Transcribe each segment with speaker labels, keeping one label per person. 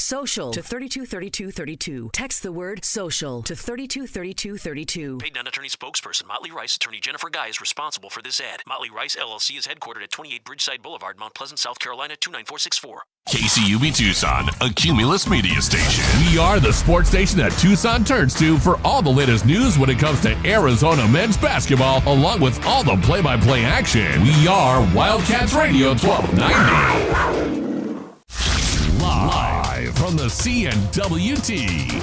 Speaker 1: social to 323232. Text the word social to 323232.
Speaker 2: Paid non-attorney spokesperson Motley Rice, attorney Jennifer Guy is responsible for this ad. Motley Rice, LLC is headquartered at 28 Bridgeside Boulevard, Mount Pleasant, South Carolina, 29464.
Speaker 3: KCUB Tucson, a Cumulus media station. We are the sports station that Tucson turns to for all the latest news when it comes to Arizona men's basketball, along with all the play-by-play action. We are Wildcats Radio 1290. Live from the CNWT.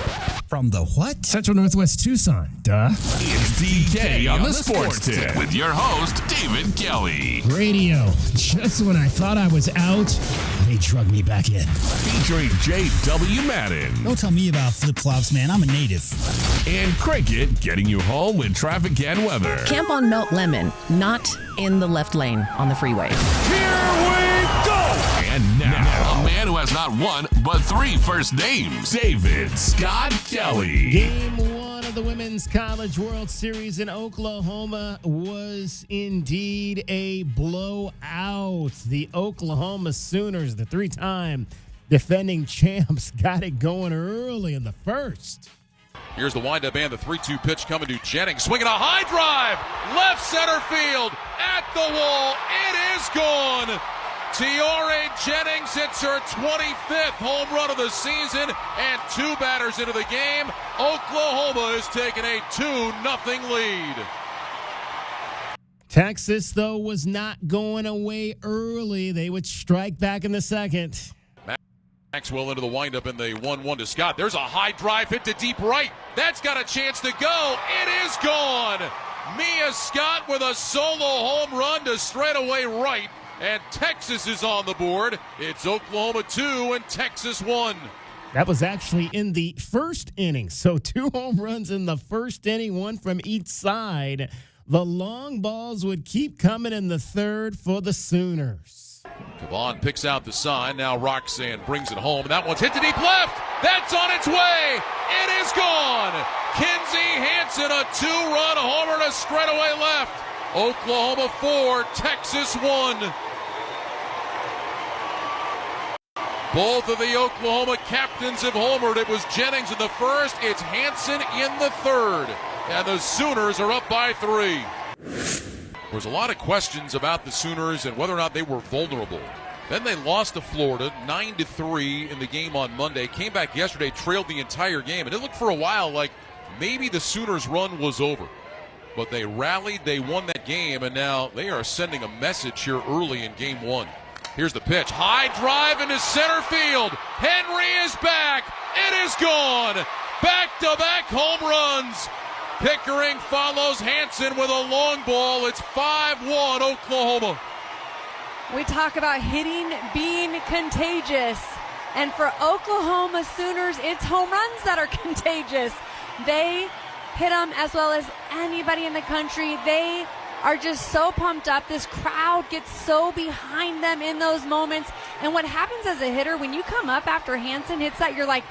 Speaker 4: From the what? Central Northwest Tucson, duh.
Speaker 3: It's DK on the Sports Tip with your host, David Kelly.
Speaker 4: Radio. Just when I thought I was out, they drug me back in.
Speaker 3: Featuring J.W. Madden.
Speaker 4: Don't tell me about flip-flops, man. I'm a native.
Speaker 3: And Cricket, getting you home with traffic and weather.
Speaker 1: Camp on Melt Lemon, not in the left lane on the freeway.
Speaker 3: Here we go! And now, a man who has not one, but three first names, David Scott Kelly.
Speaker 5: Game one of the Women's College World Series in Oklahoma was indeed a blowout. The Oklahoma Sooners, the three-time defending champs, got it going early in the first.
Speaker 6: Here's the windup and the 3-2 pitch coming to Jennings. Swinging a high drive. Left center field. At the wall. It is gone. Tiare Jennings hits her 25th home run of the season, and two batters into the game. Oklahoma is taking a 2-0 lead.
Speaker 5: Texas, though, was not going away early. They would strike back in the second.
Speaker 6: Maxwell into the windup and the 1-1 to Scott. There's a high drive hit to deep right. That's got a chance to go. It is gone. Mia Scott with a solo home run to straightaway right. And Texas is on the board. It's Oklahoma 2 and Texas 1.
Speaker 5: That was actually in the first inning. So two home runs in the first inning, one from each side. The long balls would keep coming in the third for the Sooners.
Speaker 6: Kavon picks out the sign. Now Roxanne brings it home. That one's hit to deep left. That's on its way. It is gone. Kinsey Hansen, a two-run homer to straightaway left. Oklahoma 4, Texas 1. Both of the Oklahoma captains have homered. It was Jennings in the first. It's Hansen in the third. And the Sooners are up by 3. There was a lot of questions about the Sooners and whether or not they were vulnerable. Then they lost to Florida 9-3 in the game on Monday. Came back yesterday, trailed the entire game. And it looked for a while like maybe the Sooners' run was over. But they rallied, they won that game, and now they are sending a message here early in game one. Here's the pitch. High drive into center field. Henry is back. It is gone. Back-to-back home runs. Pickering follows Hansen with a long ball. It's 5-1 Oklahoma.
Speaker 7: We talk about hitting being contagious. And for Oklahoma Sooners, it's home runs that are contagious. They hit them as well as anybody in the country. They are just so pumped up. This crowd gets so behind them in those moments. And what happens as a hitter, when you come up after Hansen hits that, you're like,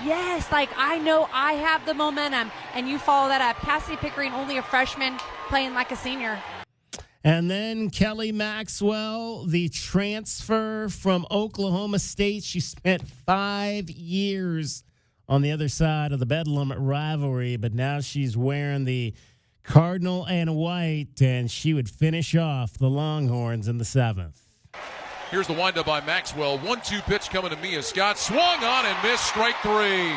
Speaker 7: yes, like I know I have the momentum. And you follow that up. Cassidy Pickering, only a freshman, playing like a senior.
Speaker 5: And then Kelly Maxwell, the transfer from Oklahoma State. She spent 5 years on the other side of the Bedlam rivalry, but now she's wearing the Cardinal and white, and she would finish off the Longhorns in the 7th.
Speaker 6: Here's the windup by Maxwell. 1-2 pitch coming to Mia Scott. Swung on and missed, strike 3.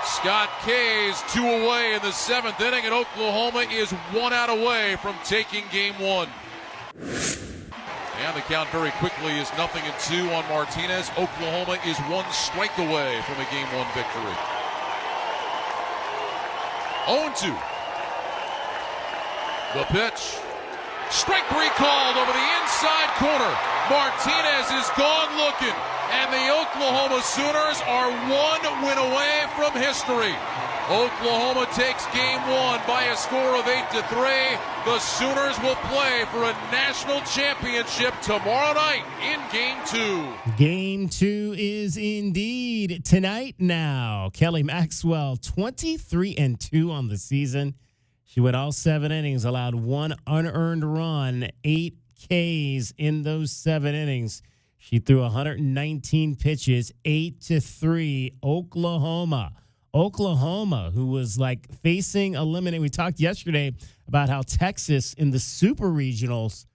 Speaker 6: Scott K's 2 away in the 7th inning, and Oklahoma is 1 out away from taking game 1. And the count very quickly is 0-2 on Martinez. Oklahoma is 1 strike away from a game 1 victory. 0-2. The pitch. Strike 3 called over the inside corner. Martinez is gone looking. And the Oklahoma Sooners are 1 win away from history. Oklahoma takes game 1 by a score of 8-3. The Sooners will play for a national championship tomorrow night in game 2.
Speaker 5: Game 2 is indeed tonight now. Kelly Maxwell, 23-2 on the season. She went all 7 innings, allowed 1 unearned run, 8 Ks in those 7 innings. She threw 119 pitches, 8-3. Oklahoma, who was like facing elimination. We talked yesterday about how Texas in the super regionals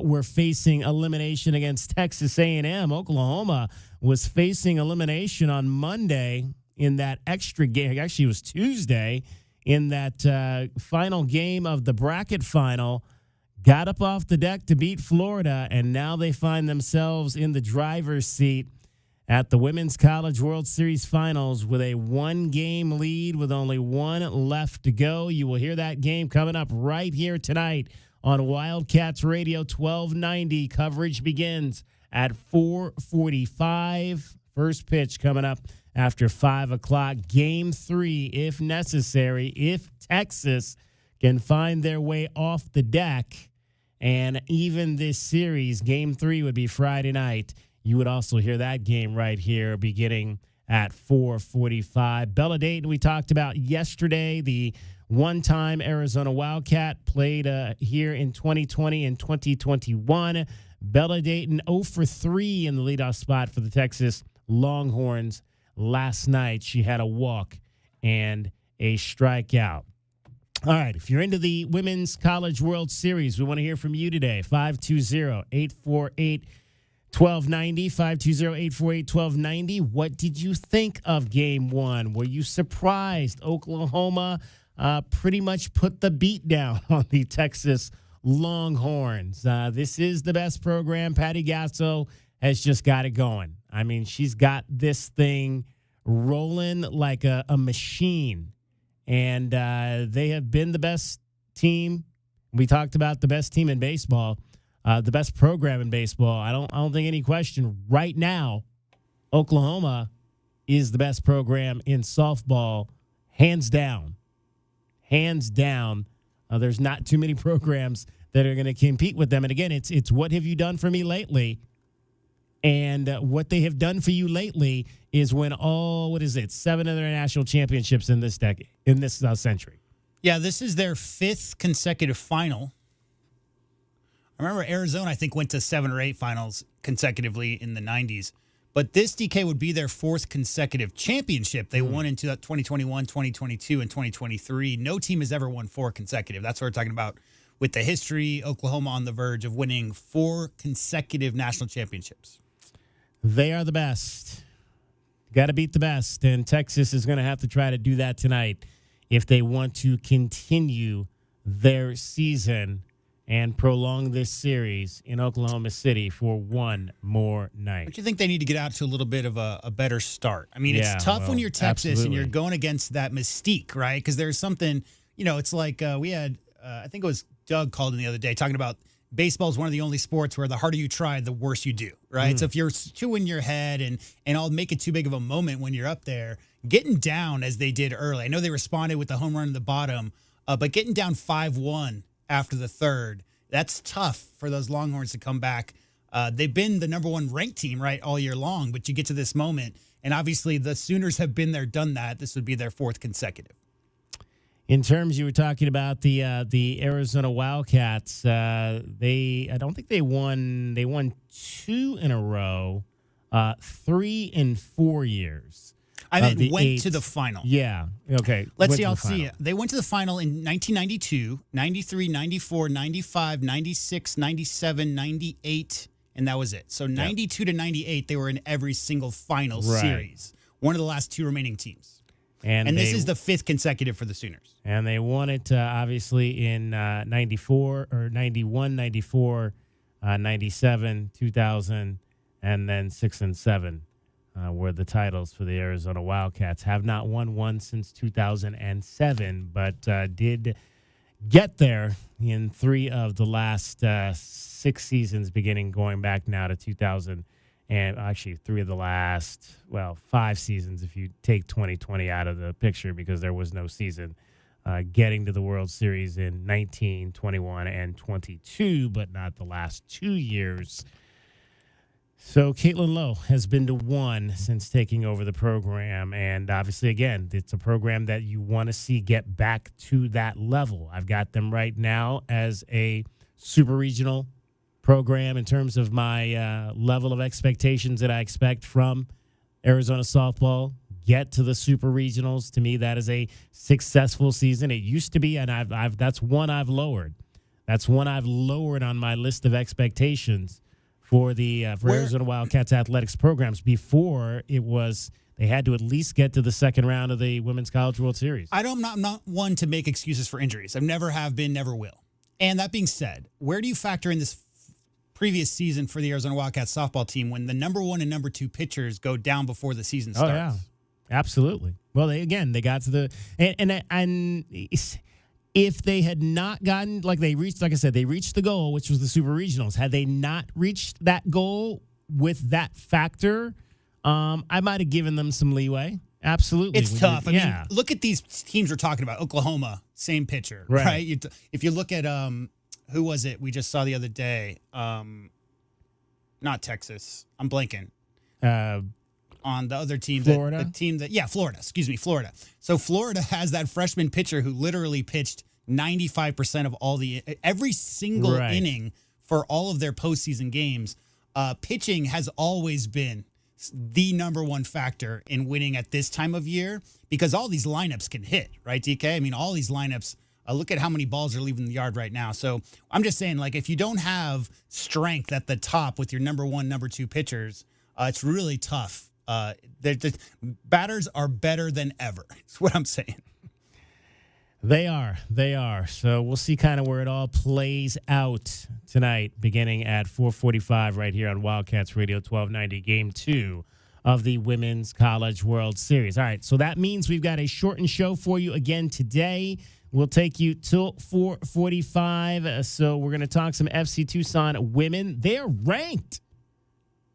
Speaker 5: were facing elimination against Texas A&M. Oklahoma was facing elimination on Monday in that extra game. Actually, it was Tuesday in that final game of the bracket final. Got up off the deck to beat Florida, and now they find themselves in the driver's seat at the Women's College World Series Finals with a one-game lead with only one left to go. You will hear that game coming up right here tonight on Wildcats Radio 1290. Coverage begins at 4:45. First pitch coming up after 5 o'clock. Game 3, if necessary, if Texas can find their way off the deck. And even this series, Game 3 would be Friday night. You would also hear that game right here beginning at 4:45. Bella Dayton, we talked about yesterday, the one-time Arizona Wildcat played here in 2020 and 2021. Bella Dayton 0-for-3 in the leadoff spot for the Texas Longhorns last night. She had a walk and a strikeout. All right, if you're into the Women's College World Series, we want to hear from you today. 520-848-1290, 520-848-1290. What did you think of Game 1? Were you surprised? Oklahoma pretty much put the beat down on the Texas Longhorns. This is the best program. Patty Gasso has just got it going. I mean, she's got this thing rolling like a machine. And they have been the best team. We talked about the best team in baseball, the best program in baseball. I don't think any question. Right now, Oklahoma is the best program in softball, hands down. Hands down. There's not too many programs that are going to compete with them. And again, it's what have you done for me lately? And what they have done for you lately is win 7 of their national championships in this decade, in this century.
Speaker 8: Yeah, this is their 5th consecutive final. I remember Arizona, I think, went to 7 or 8 finals consecutively in the 90s. But this, DK, would be their 4th consecutive championship. They won in 2021, 2022, and 2023. No team has ever won 4 consecutive. That's what we're talking about with the history. Oklahoma on the verge of winning 4 consecutive national championships.
Speaker 5: They are the best. Got to beat the best, and Texas is going to have to try to do that tonight if they want to continue their season and prolong this series in Oklahoma City for one more night.
Speaker 8: Don't you think they need to get out to a little bit of a better start? I mean, it's tough when you're Texas and you're going against that mystique, right? Because there's something, it's like we had, I think it was Doug called in the other day talking about baseball is one of the only sports where the harder you try, the worse you do, right? So if you're too in your head and I'll make it too big of a moment when you're up there, getting down as they did early. I know they responded with the home run in the bottom, but getting down 5-1 after the third, that's tough for those Longhorns to come back. They've been the number 1 ranked team, right, all year long, but you get to this moment, and obviously the Sooners have been there, done that. This would be their 4th consecutive.
Speaker 5: In terms, you were talking about the Arizona Wildcats. I don't think they won. They won 2 in a row, 3 in 4 years.
Speaker 8: I meant went to the final.
Speaker 5: Yeah. Okay.
Speaker 8: Let's see. I'll see it. They went to the final in 1992, 93, 94, 95, 96, 97, 98, and that was it. So 92 to 98, they were in every single final series. One of the last 2 remaining teams. And this is the 5th consecutive for the Sooners.
Speaker 5: And they won it, obviously, in 94 or 91, 94, 97, 2000, and then 6 and 7 were the titles for the Arizona Wildcats. Have not won one since 2007, but did get there in 3 of the last 6 seasons, beginning going back now to 2000. And actually 3 of the last, 5 seasons if you take 2020 out of the picture because there was no season, getting to the World Series in 19, 21, and 22, but not the last 2 years. So Caitlin Lowe has been to 1 since taking over the program. And obviously, again, it's a program that you want to see get back to that level. I've got them right now as a super regional program in terms of my level of expectations that I expect from Arizona softball. Get to the super regionals. To me, that is a successful season. It used to be, and that's one I've lowered. That's one I've lowered on my list of expectations for the for Arizona Wildcats athletics programs. Before it was, they had to at least get to the second round of the Women's College World Series.
Speaker 8: I'm not one to make excuses for injuries. I've never have been, never will. And that being said, where do you factor in this previous season for the Arizona Wildcats softball team when the number 1 and number 2 pitchers go down before the season starts?
Speaker 5: Oh, yeah. Absolutely. Well, they got to the and if they had not gotten, like I said, they reached the goal, which was the super regionals. Had they not reached that goal with that factor, I might have given them some leeway. Absolutely.
Speaker 8: It's tough. I mean, look at these teams we're talking about. Oklahoma, same pitcher, right? If you look at who was it we just saw the other day? Not Texas. I'm blanking. On the other team,
Speaker 5: Florida?
Speaker 8: Florida. Excuse me, Florida. So Florida has that freshman pitcher who literally pitched 95% of every single inning for all of their postseason games. Pitching has always been the number one factor in winning at this time of year because all these lineups can hit, right, DK? I mean, all these lineups, look at how many balls are leaving the yard right now. So I'm just saying, like, if you don't have strength at the top with your number 1, number 2 pitchers, it's really tough. The batters are better than ever. That's what I'm saying.
Speaker 5: They are. So we'll see kind of where it all plays out tonight, beginning at 4:45 right here on Wildcats Radio 1290, Game 2 of the Women's College World Series. All right, so that means we've got a shortened show for you again today. We'll take you till 4:45. So we're going to talk some FC Tucson women. They're ranked.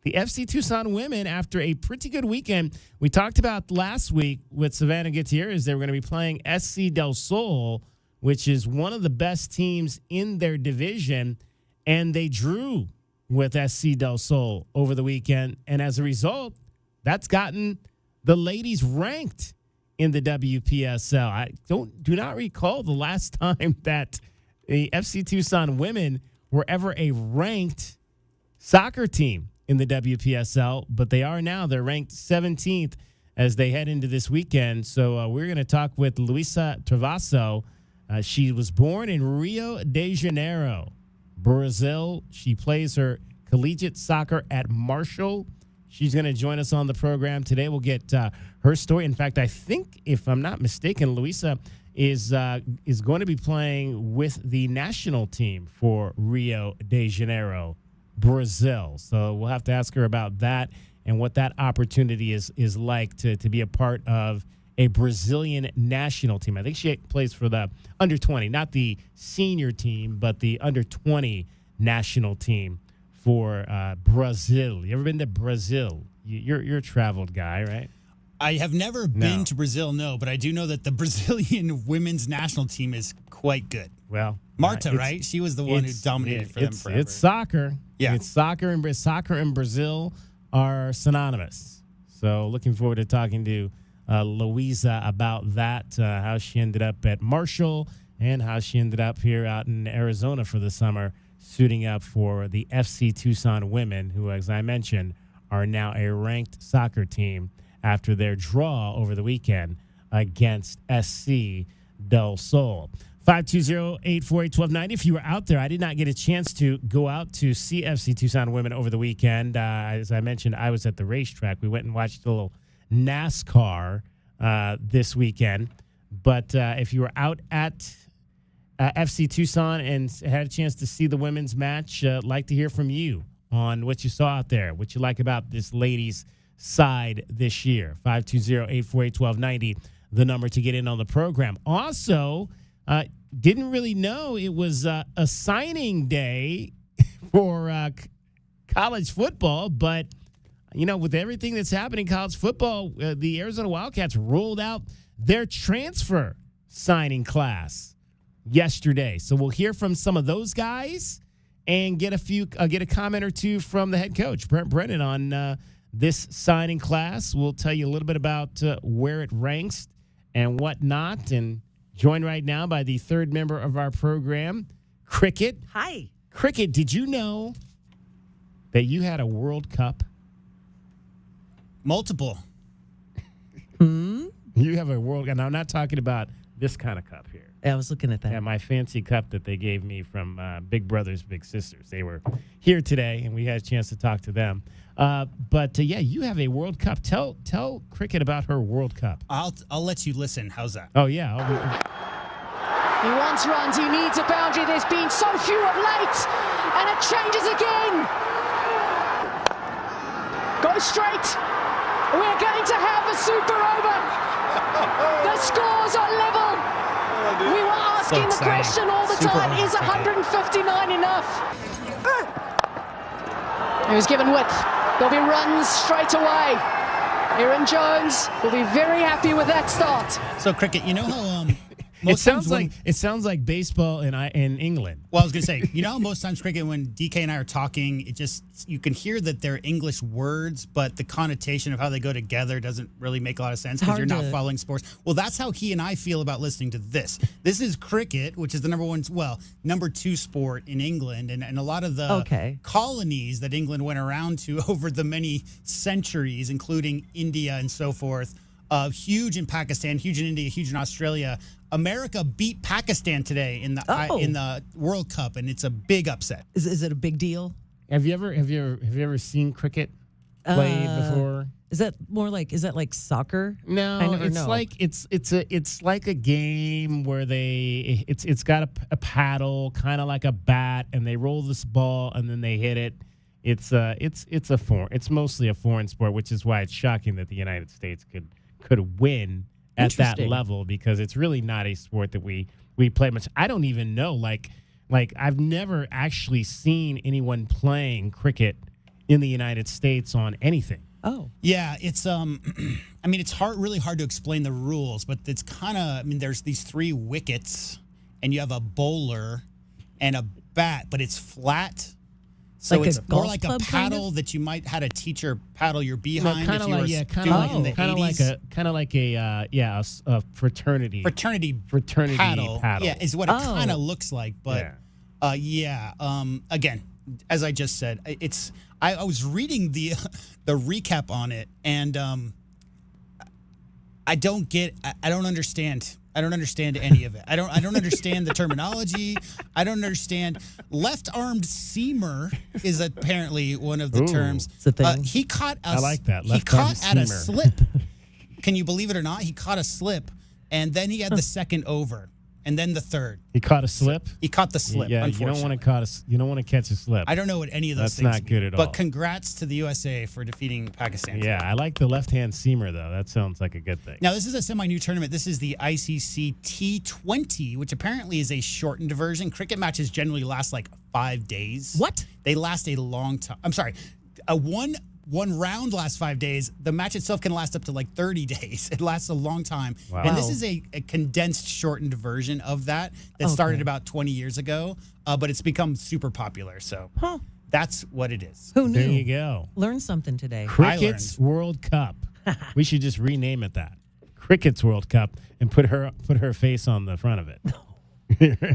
Speaker 5: The FC Tucson women, after a pretty good weekend, we talked about last week with Savannah Gutierrez, they were going to be playing SC Del Sol, which is one of the best teams in their division, and they drew with SC Del Sol over the weekend. And as a result, that's gotten the ladies ranked in the WPSL. I do not recall the last time that the FC Tucson women were ever a ranked soccer team in the WPSL, but they are now. They're ranked 17th as they head into this weekend. So we're going to talk with Luisa Travasso. She was born in Rio de Janeiro, Brazil. She plays her collegiate soccer at Marshall. She's going to join us on the program today. We'll get her story. In fact, I think, if I'm not mistaken, Luisa is going to be playing with the national team for Rio de Janeiro, Brazil. So we'll have to ask her about that and what that opportunity is like to be a part of a Brazilian national team. I think she plays for the under 20, not the senior team, but the under 20 national team for Brazil. You ever been to Brazil? You're a traveled guy, right?
Speaker 8: I have never been to Brazil, no, but I do know that the Brazilian women's national team is quite good.
Speaker 5: Well,
Speaker 8: Marta, right? She was the one who dominated for them forever.
Speaker 5: It's soccer.
Speaker 8: Yeah.
Speaker 5: It's soccer, and soccer and Brazil are synonymous. So looking forward to talking to Louisa about that, how she ended up at Marshall and how she ended up here out in Arizona for the summer, suiting up for the FC Tucson women, who, as I mentioned, are now a ranked soccer team after their draw over the weekend against SC Del Sol. 520-848-1290. If you were out there, I did not get a chance to go out to see FC Tucson women over the weekend. As I mentioned, I was at the racetrack. We went and watched a little NASCAR this weekend. But if you were out at FC Tucson and had a chance to see the women's match, I'd like to hear from you on what you saw out there, what you like about this ladies' side this year. 520-848-1290, the number to get in on the program. Also, didn't really know it was a signing day for college football, but, you know, with everything that's happening in college football, the Arizona Wildcats rolled out their transfer signing class yesterday. So we'll hear from some of those guys and get a comment or two from the head coach, Brent Brennan, on this signing class. We'll tell you a little bit about where it ranks and whatnot. And joined right now by the third member of our program, Cricket.
Speaker 9: Hi.
Speaker 5: Cricket, did you know that you had a World Cup?
Speaker 8: Multiple.
Speaker 5: You have a World Cup. Now, I'm not talking about this kind of cup here.
Speaker 9: I was looking at that.
Speaker 5: Yeah, my fancy cup that they gave me from Big Brothers Big Sisters. They were here today, and we had a chance to talk to them. But you have a World Cup. Tell Cricket about her World Cup.
Speaker 8: I'll let you listen. How's that?
Speaker 5: Oh, yeah.
Speaker 10: He wants runs. He needs a boundary. There's been so few of late. And it changes again. Go straight. We're going to have a super over. The scores are level. We were asking the question all the time, is 159 enough? He was given width. There'll be runs straight away. Aaron Jones will be very happy with that start.
Speaker 8: So, Cricket, you know how
Speaker 5: It sounds like baseball in England.
Speaker 8: Well, I was going to say, you know, most times, Cricket, when DK and I are talking, you can hear that they're English words, but the connotation of how they go together doesn't really make a lot of sense because you're not following sports. Well, that's how he and I feel about listening to this. This is cricket, which is the number 2 sport in England, and a lot of the colonies that England went around to over the many centuries, including India and so forth. Huge in Pakistan, huge in India, huge in Australia. America beat Pakistan today in the World Cup, and it's a big upset.
Speaker 9: Is it a big deal?
Speaker 5: Have you ever seen cricket played before?
Speaker 9: Is that like soccer?
Speaker 5: No, it's like a game where it's got a paddle, kind of like a bat, and they roll this ball and then they hit it. It's mostly a foreign sport, which is why it's shocking that the United States could win at that level, because it's really not a sport that we play much. I don't even know, like I've never actually seen anyone playing cricket in the United States on anything.
Speaker 9: Oh.
Speaker 8: Yeah, it's it's really hard to explain the rules, but it's kind of, there's these 3 wickets and you have a bowler and a bat, but it's flat. So
Speaker 9: like
Speaker 8: it's more like a paddle that you might had a teacher paddle your behind.
Speaker 5: Kind of like a fraternity
Speaker 8: paddle. Yeah, is what it kind of looks like. But again, as I just said, I was reading the recap on it, and I don't understand. I don't understand any of it. I don't understand the terminology. I don't understand. Left-armed seamer is apparently one of the terms.
Speaker 9: It's a thing.
Speaker 8: He caught
Speaker 5: I like that.
Speaker 8: He caught at a slip. Can you believe it or not? He caught a slip, and then he had the second over, and then the third.
Speaker 5: He caught a slip?
Speaker 8: He caught the slip.
Speaker 5: Yeah, you don't want to catch a slip.
Speaker 8: I don't know what any of those
Speaker 5: That's
Speaker 8: things
Speaker 5: not good at all.
Speaker 8: But congrats to the USA for defeating Pakistan.
Speaker 5: Yeah, I like the left-hand seamer, though. That sounds like a good thing.
Speaker 8: Now, this is a semi-new tournament. This is the ICC T20, which apparently is a shortened version. Cricket matches generally last like 5 days.
Speaker 9: What?
Speaker 8: They last a long time. I'm sorry. One round lasts 5 days. The match itself can last up to like 30 days. It lasts a long time.
Speaker 5: Wow.
Speaker 8: And this is a condensed, shortened version of that started about 20 years ago, but it's become super popular. So that's what it is.
Speaker 9: Who knew?
Speaker 5: There you go.
Speaker 9: Learned something today.
Speaker 5: Cricket's World Cup. We should just rename it that. Cricket's World Cup, and put her face on the front of it.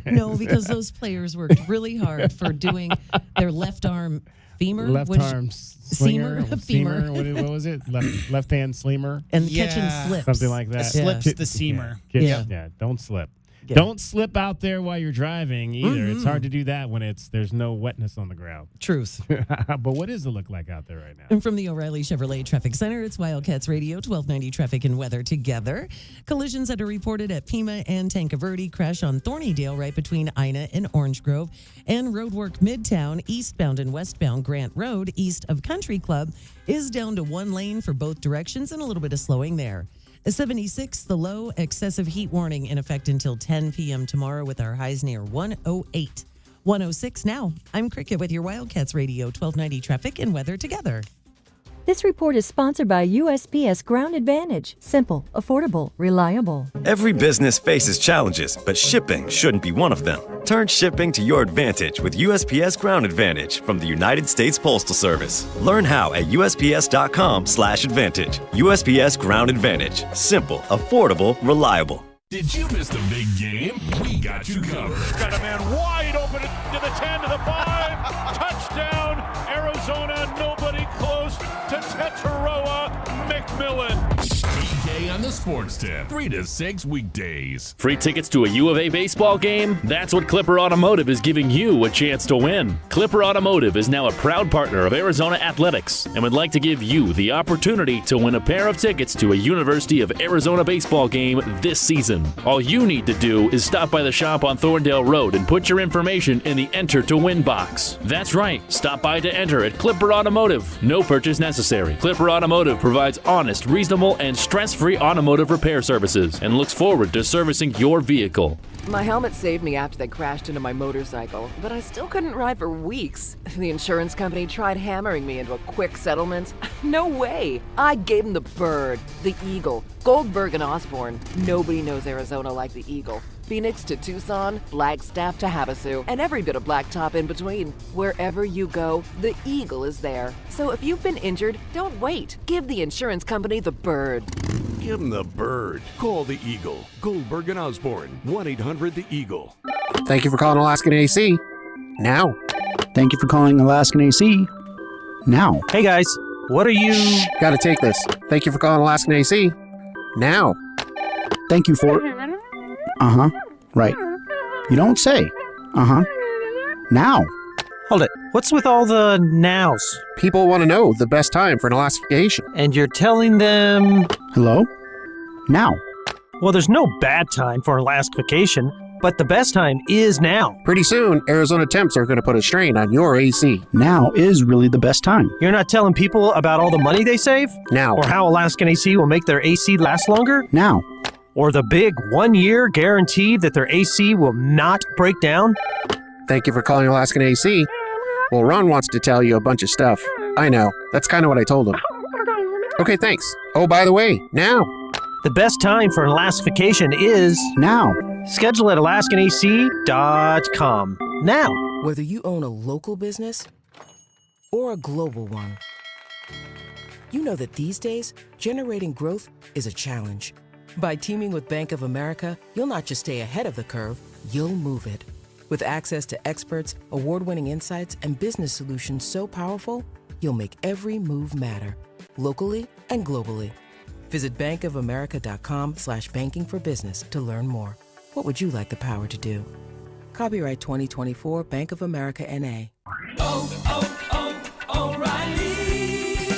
Speaker 9: No, because those players worked really hard for doing their left arm femur.
Speaker 5: Left arm slinger.
Speaker 9: Femur.
Speaker 5: What was it? Left hand slinger?
Speaker 9: And catching slips.
Speaker 5: Something like that.
Speaker 8: Slips the seamer.
Speaker 5: Yeah, don't slip. Yeah. Don't slip out there while you're driving either. Mm-hmm. It's hard to do that when there's no wetness on the ground.
Speaker 9: Truth.
Speaker 5: But what does it look like out there right now?
Speaker 9: And from the O'Reilly Chevrolet Traffic Center, it's Wildcats Radio, 1290 Traffic and Weather together. Collisions that are reported at Pima and Tancaverde. Crash on Thornydale right between Ina and Orange Grove. And roadwork Midtown, eastbound and westbound Grant Road, east of Country Club, is down to 1 lane for both directions and a little bit of slowing there. 76, the low, excessive heat warning in effect until 10 p.m. tomorrow with our highs near 108. 106 now. I'm Cricket with your Wildcats Radio, 1290 Traffic and Weather together.
Speaker 11: This report is sponsored by USPS Ground Advantage. Simple, affordable, reliable.
Speaker 12: Every business faces challenges, but shipping shouldn't be one of them. Turn shipping to your advantage with USPS Ground Advantage from the United States Postal Service. Learn how at USPS.com/advantage. USPS Ground Advantage. Simple, affordable, reliable.
Speaker 3: Did you miss the big game? We got you covered.
Speaker 13: Got a man wide open to the 10, to the 5. Touchdown, Arizona. Nobody close to Tetaroa McMillan.
Speaker 3: DK on the Sports Tip, 3 to 6 weekdays.
Speaker 14: Free tickets to a U of A baseball game? That's what Clipper Automotive is giving you a chance to win. Clipper Automotive is now a proud partner of Arizona Athletics and would like to give you the opportunity to win a pair of tickets to a University of Arizona baseball game this season. All you need to do is stop by the shop on Thorndale Road and put your information in the Enter to Win box. That's right, stop by to enter at Clipper Automotive. No purchase necessary. Clipper Automotive provides honest, reasonable, and stress-free automotive repair services and looks forward to servicing your vehicle.
Speaker 15: My helmet saved me after they crashed into my motorcycle, but I still couldn't ride for weeks. The insurance company tried hammering me into a quick settlement. No way. I gave them the bird, the eagle, Goldberg and Osborne. Nobody knows Arizona like the eagle. Phoenix to Tucson, Flagstaff to Havasu, and every bit of blacktop in between. Wherever you go, the eagle is there. So if you've been injured, don't wait. Give the insurance company the bird.
Speaker 16: Give them the bird. Call the Eagle. Goldberg and Osborne. 1-800-THE-EAGLE.
Speaker 17: Thank you for calling Alaskan AC. Now.
Speaker 18: Thank you for calling Alaskan AC. Now.
Speaker 19: Hey guys, what are you...
Speaker 17: Gotta take this. Thank you for calling Alaskan AC. Now.
Speaker 18: Thank you for... Uh-huh. Right. You don't say. Uh-huh. Now.
Speaker 19: Hold it. What's with all the nows?
Speaker 17: People want to know the best time for an elastification.
Speaker 19: And you're telling them...
Speaker 18: Hello? Now.
Speaker 19: Well, there's no bad time for elastification, but the best time is now.
Speaker 17: Pretty soon, Arizona temps are going to put a strain on your AC.
Speaker 18: Now is really the best time.
Speaker 19: You're not telling people about all the money they save?
Speaker 17: Now.
Speaker 19: Or how Alaskan AC will make their AC last longer?
Speaker 18: Now.
Speaker 19: Or the big 1-year guarantee that their AC will not break down?
Speaker 17: Thank you for calling Alaskan AC. Well, Ron wants to tell you a bunch of stuff. I know. That's kind of what I told him. Okay, thanks. Oh, by the way, now.
Speaker 19: The best time for elastification is...
Speaker 18: now.
Speaker 19: Schedule at alaskanac.com. Now.
Speaker 20: Whether you own a local business or a global one, you know that these days, generating growth is a challenge. By teaming with Bank of America, you'll not just stay ahead of the curve, you'll move it. With access to experts, award-winning insights, and business solutions so powerful, you'll make every move matter, locally and globally. Visit bankofamerica.com/banking for business to learn more. What would you like the power to do? Copyright 2024 Bank of America N.A.
Speaker 21: O'Reilly.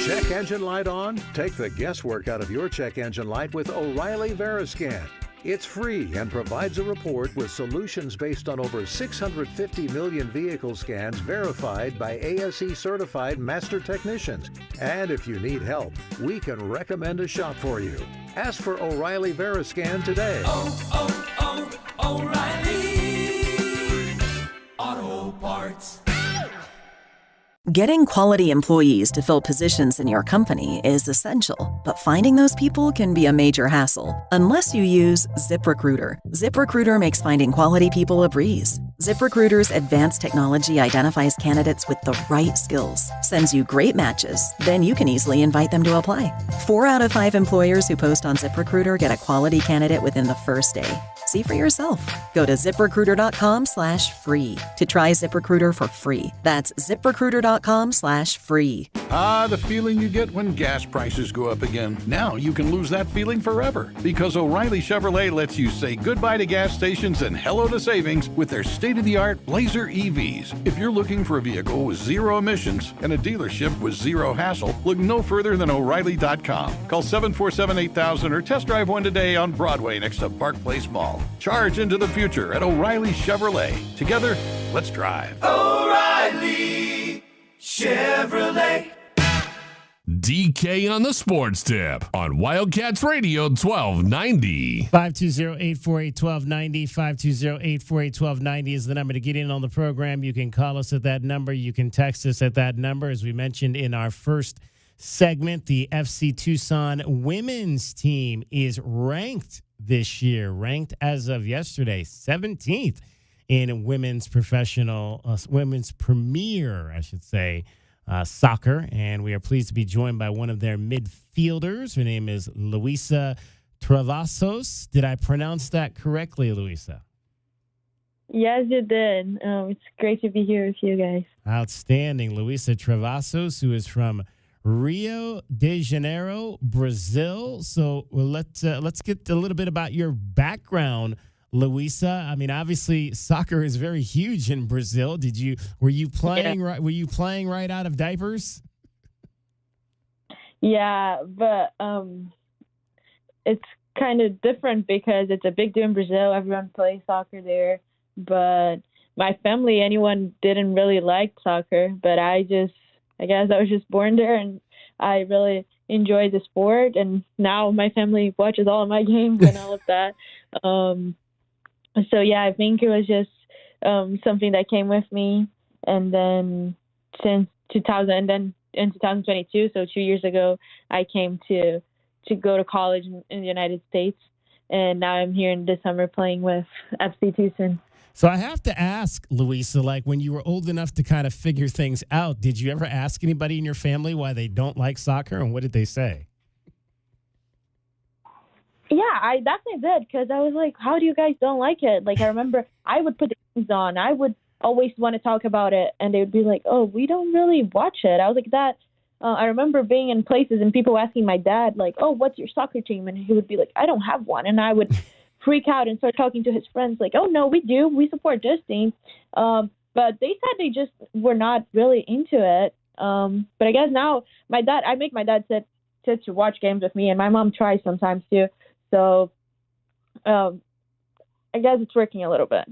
Speaker 21: Check engine light on? Take the guesswork out of your check engine light with O'Reilly Veriscan. It's free and provides a report with solutions based on over 650 million vehicle scans verified by ASE-certified master technicians. And if you need help, we can recommend a shop for you. Ask for O'Reilly Veriscan today.
Speaker 22: O'Reilly Auto Parts.
Speaker 23: Getting quality employees to fill positions in your company is essential, but finding those people can be a major hassle unless you use ZipRecruiter. ZipRecruiter makes finding quality people a breeze. ZipRecruiter's advanced technology identifies candidates with the right skills, sends you great matches, then you can easily invite them to apply. 4 out of 5 employers who post on ZipRecruiter get a quality candidate within the first day. See for yourself. Go to ZipRecruiter.com/free to try ZipRecruiter for free. That's ZipRecruiter.com/free.
Speaker 24: The feeling you get when gas prices go up again. Now you can lose that feeling forever because O'Reilly Chevrolet lets you say goodbye to gas stations and hello to savings with their state-of-the-art Blazer EVs. If you're looking for a vehicle with zero emissions and a dealership with zero hassle, look no further than O'Reilly.com. Call 747-8000 or test drive one today on Broadway next to Park Place Mall. Charge into the future at O'Reilly Chevrolet. Together, let's drive.
Speaker 22: O'Reilly Chevrolet.
Speaker 3: DK on the Sports Tip on Wildcats Radio 1290.
Speaker 5: 520-848-1290. 520-848-1290 is the number to get in on the program. You can call us at that number. You can text us at that number. As we mentioned in our first segment, the FC Tucson women's team is ranked this year, ranked as of yesterday, 17th in women's premier, I should say, soccer. And we are pleased to be joined by one of their midfielders. Her name is Luisa Travasos. Did I pronounce that correctly, Luisa?
Speaker 1: Yes, you did. It's great to be here with you guys.
Speaker 5: Outstanding. Luisa Travasos, who is from Rio de Janeiro, Brazil. So let's get a little bit about your background, Luisa. I mean, obviously, soccer is very huge in Brazil. Were you playing right out of diapers?
Speaker 1: Yeah, but it's kind of different because it's a big deal in Brazil. Everyone plays soccer there. But my family, anyone didn't really like soccer. But I guess I was just born there, and I really enjoyed the sport. And now my family watches all of my games and all of that. So yeah, I think it was just something that came with me. And then since 2000, and then in 2022, so 2 years ago, I came to go to college in the United States, and now I'm here in the summer playing with FC Tucson.
Speaker 5: So I have to ask, Luisa, like when you were old enough to kind of figure things out, did you ever ask anybody in your family why they don't like soccer, and what did they say?
Speaker 1: Yeah, I definitely did, because I was like, how do you guys don't like it? Like, I remember I would put the games on. I would always want to talk about it, and they would be like, oh, we don't really watch it. I was like, that. I remember being in places and people asking my dad, like, oh, what's your soccer team? And he would be like, I don't have one. And I would freak out and start talking to his friends like, oh, no, we do. We support this team. But they said they just were not really into it. But I guess now I make my dad sit to watch games with me, and my mom tries sometimes too. So I guess it's working a little bit.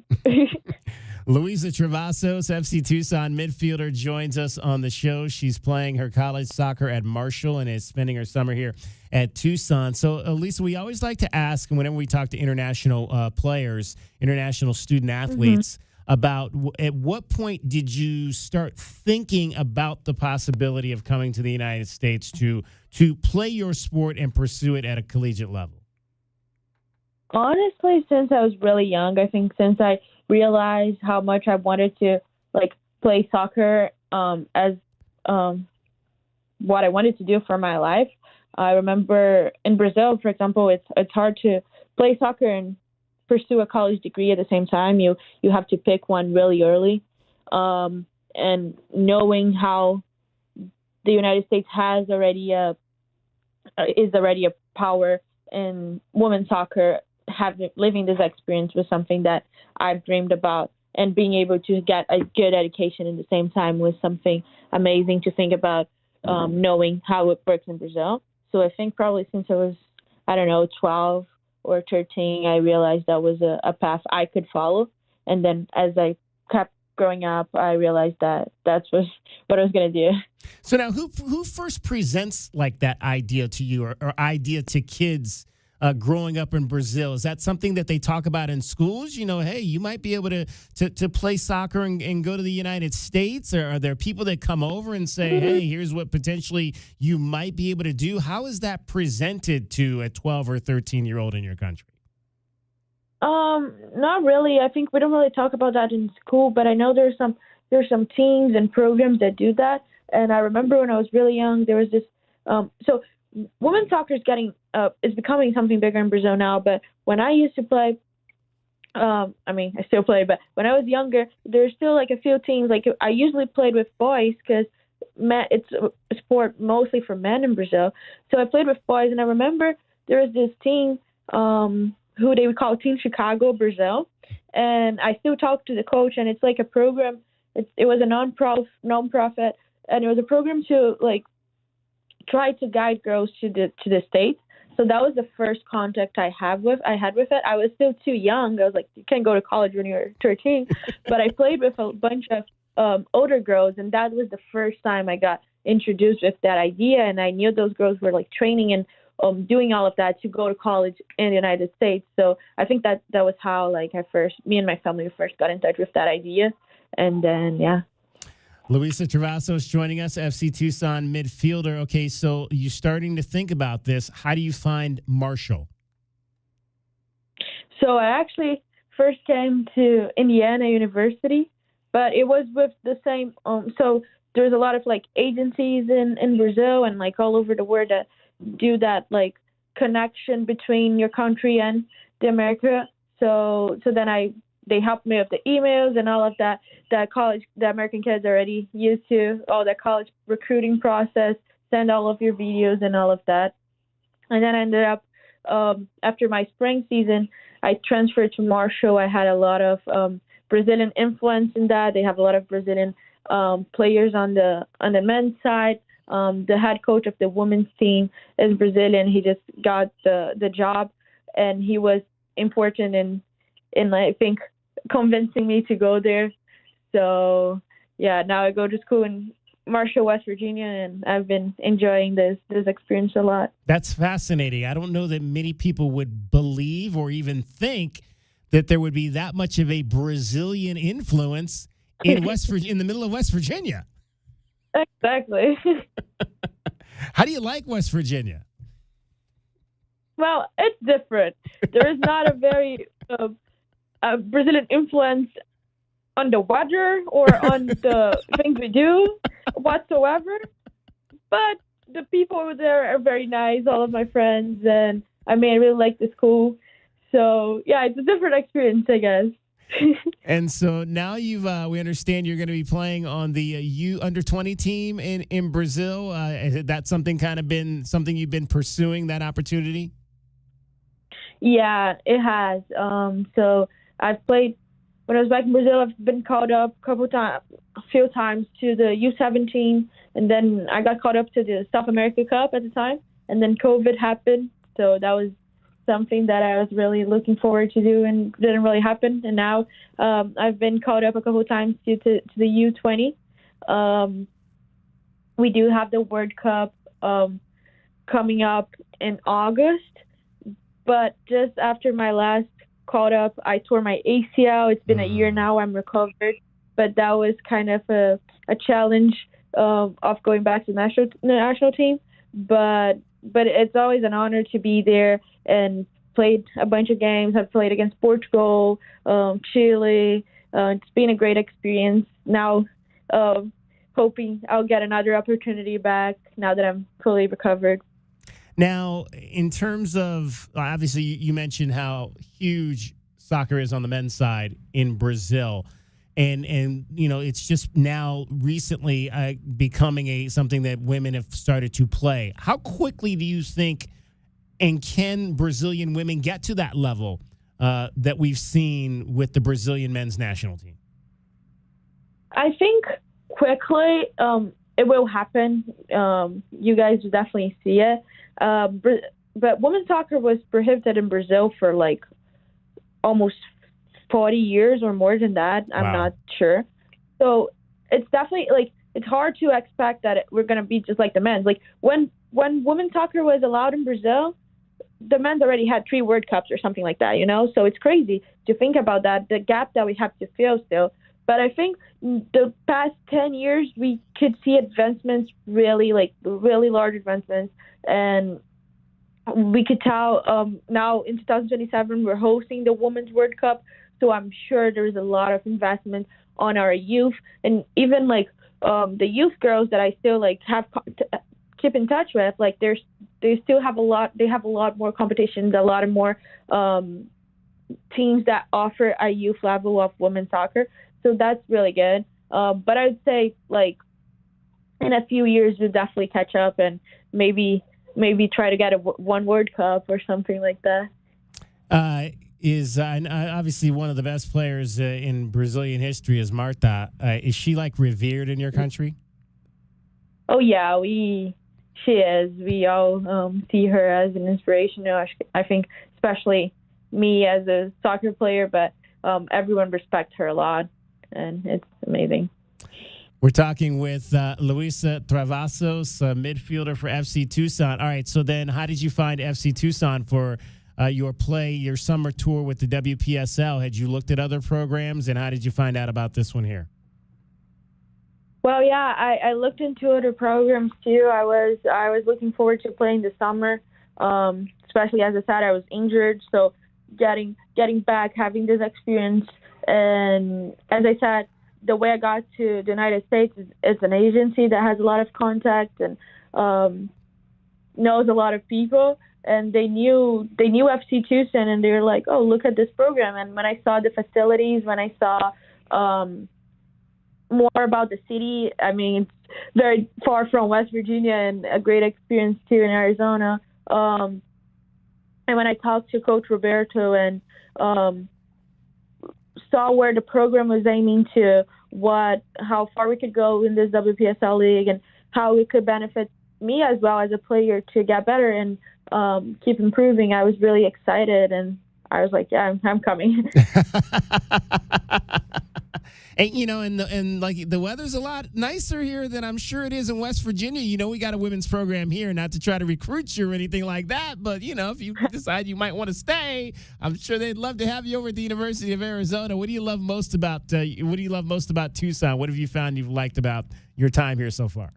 Speaker 5: Luisa Travasos, FC Tucson midfielder, joins us on the show. She's playing her college soccer at Marshall and is spending her summer here at Tucson. So, Lisa, we always like to ask, whenever we talk to international players, international student athletes, about at what point did you start thinking about the possibility of coming to the United States to play your sport and pursue it at a collegiate level?
Speaker 1: Honestly, since I was really young, I think since I realized how much I wanted to play soccer as what I wanted to do for my life. I remember in Brazil, for example, it's hard to play soccer and pursue a college degree at the same time. You have to pick one really early. And knowing how the United States is already a power in women's soccer, living this experience was something that I've dreamed about, and being able to get a good education at the same time was something amazing to think about, knowing how it works in Brazil. So I think probably since I was, 12 or 13, I realized that was a path I could follow. And then as I kept growing up, I realized that that's what I was going to do.
Speaker 5: So now who first presents like that idea to you or idea to kids growing up in Brazil? Is that something that they talk about in schools? Hey, you might be able to play soccer and go to the United States? Or are there people that come over and say, hey, here's what potentially you might be able to do? How is that presented to a 12 or 13-year-old in your country?
Speaker 1: Not really. I think we don't really talk about that in school, but I know there's some teams and programs that do that. And I remember when I was really young, there was this, so women's soccer is becoming something bigger in Brazil now. But when I used to play, I still play, but when I was younger, there's still a few teams. I usually played with boys because it's a sport mostly for men in Brazil. So I played with boys, and I remember there was this team who they would call Team Chicago Brazil, and I still talk to the coach, and it's like a program. It was a non-profit, and it was a program to try to guide girls to the States. So that was the first contact I had with it. I was still too young. I was like, you can't go to college when you're 13. But I played with a bunch of older girls, and that was the first time I got introduced with that idea. And I knew those girls were training and doing all of that to go to college in the United States. So I think that was how me and my family first got in touch with that idea. And then, yeah.
Speaker 5: Luisa Travasos joining us, FC Tucson midfielder. Okay, so you're starting to think about this. How do you find Marshall?
Speaker 1: So I actually first came to Indiana University, but it was with the same. So there's a lot of agencies in Brazil and all over the world that do that connection between your country and the America. So then they helped me with the emails and all of that the American kids already used to, all the college recruiting process, send all of your videos and all of that. And then I ended up, after my spring season, I transferred to Marshall. I had a lot of Brazilian influence in that. They have a lot of Brazilian players on the men's side. The head coach of the women's team is Brazilian. He just got the job, and he was important in I think convincing me to go there. So yeah, now I go to school in Marshall, West Virginia, and I've been enjoying this experience a lot.
Speaker 5: That's fascinating. I don't know that many people would believe or even think that there would be that much of a Brazilian influence in in the middle of West Virginia.
Speaker 1: Exactly.
Speaker 5: How do you like West Virginia?
Speaker 1: Well, it's different. There is not a very Brazilian influence on the weather or on the things we do whatsoever. But the people over there are very nice, all of my friends, and I really like the school. So, yeah, it's a different experience, I guess.
Speaker 5: And so now we understand you're going to be playing on the U under-20 team in Brazil. Has that something you've been pursuing, that opportunity?
Speaker 1: Yeah, it has. So I've played when I was back in Brazil. I've been called up a few times to the U17, and then I got called up to the South America Cup at the time, and then COVID happened. So that was something that I was really looking forward to do and didn't really happen. And now I've been called up a couple of times to the U20. We do have the World Cup coming up in August, but just after my last called up, I tore my ACL. It's been a year now. I'm recovered, but that was kind of a challenge of going back to the national team. But it's always an honor to be there and played a bunch of games. I've played against Portugal, Chile. It's been a great experience. Now, hoping I'll get another opportunity back now that I'm fully recovered.
Speaker 5: Now, in terms of, obviously, you mentioned how huge soccer is on the men's side in Brazil. And it's just now recently becoming something that women have started to play. How quickly do you think, and can Brazilian women get to that level that we've seen with the Brazilian men's national team?
Speaker 1: I think quickly it will happen. You guys will definitely see it. But women's soccer was prohibited in Brazil for like almost 40 years or more than that. I'm not sure. So it's definitely it's hard to expect that we're going to be just like the men's. Like when women's soccer was allowed in Brazil, the men's already had 3 World Cups or something like that, So it's crazy to think about that, the gap that we have to fill still. But I think the past 10 years, we could see advancements, really large advancements. And we could tell now in 2027, we're hosting the Women's World Cup. So I'm sure there's a lot of investment on our youth, and even the youth girls that I still keep in touch with. They still have a lot. They have a lot more competitions, a lot of more teams that offer a youth level of women's soccer. So that's really good. But I would say in a few years we'll definitely catch up and maybe try to get one World Cup or something like that.
Speaker 5: Is obviously one of the best players in Brazilian history is Marta. Is she revered in your country?
Speaker 1: Oh yeah, she is. We all see her as an inspiration. I think especially me as a soccer player, but everyone respects her a lot, and it's amazing.
Speaker 5: We're talking with Luisa Travassos, midfielder for FC Tucson. All right, so then how did you find FC Tucson for your summer tour with the WPSL? Had you looked at other programs, and how did you find out about this one here?
Speaker 1: Well, yeah, I looked into other programs too. I was looking forward to playing this summer, especially as I said, I was injured. So getting back, having this experience, and as I said, the way I got to the United States is an agency that has a lot of contact and knows a lot of people. and they knew FC Tucson, and they were like, oh, look at this program. And when I saw the facilities, when I saw more about the city, I mean, it's very far from West Virginia and a great experience too in Arizona. And when I talked to Coach Roberto and saw where the program was aiming to, how far we could go in this WPSL league, and how it could benefit me as well as a player to get better and keep improving, I was really excited, and I was like, yeah, I'm coming.
Speaker 5: And, and like the weather's a lot nicer here than I'm sure it is in West Virginia. We got a women's program here, not to try to recruit you or anything like that. But, if you decide you might want to stay, I'm sure they'd love to have you over at the University of Arizona. What do you love most about Tucson? What have you found you've liked about your time here so far?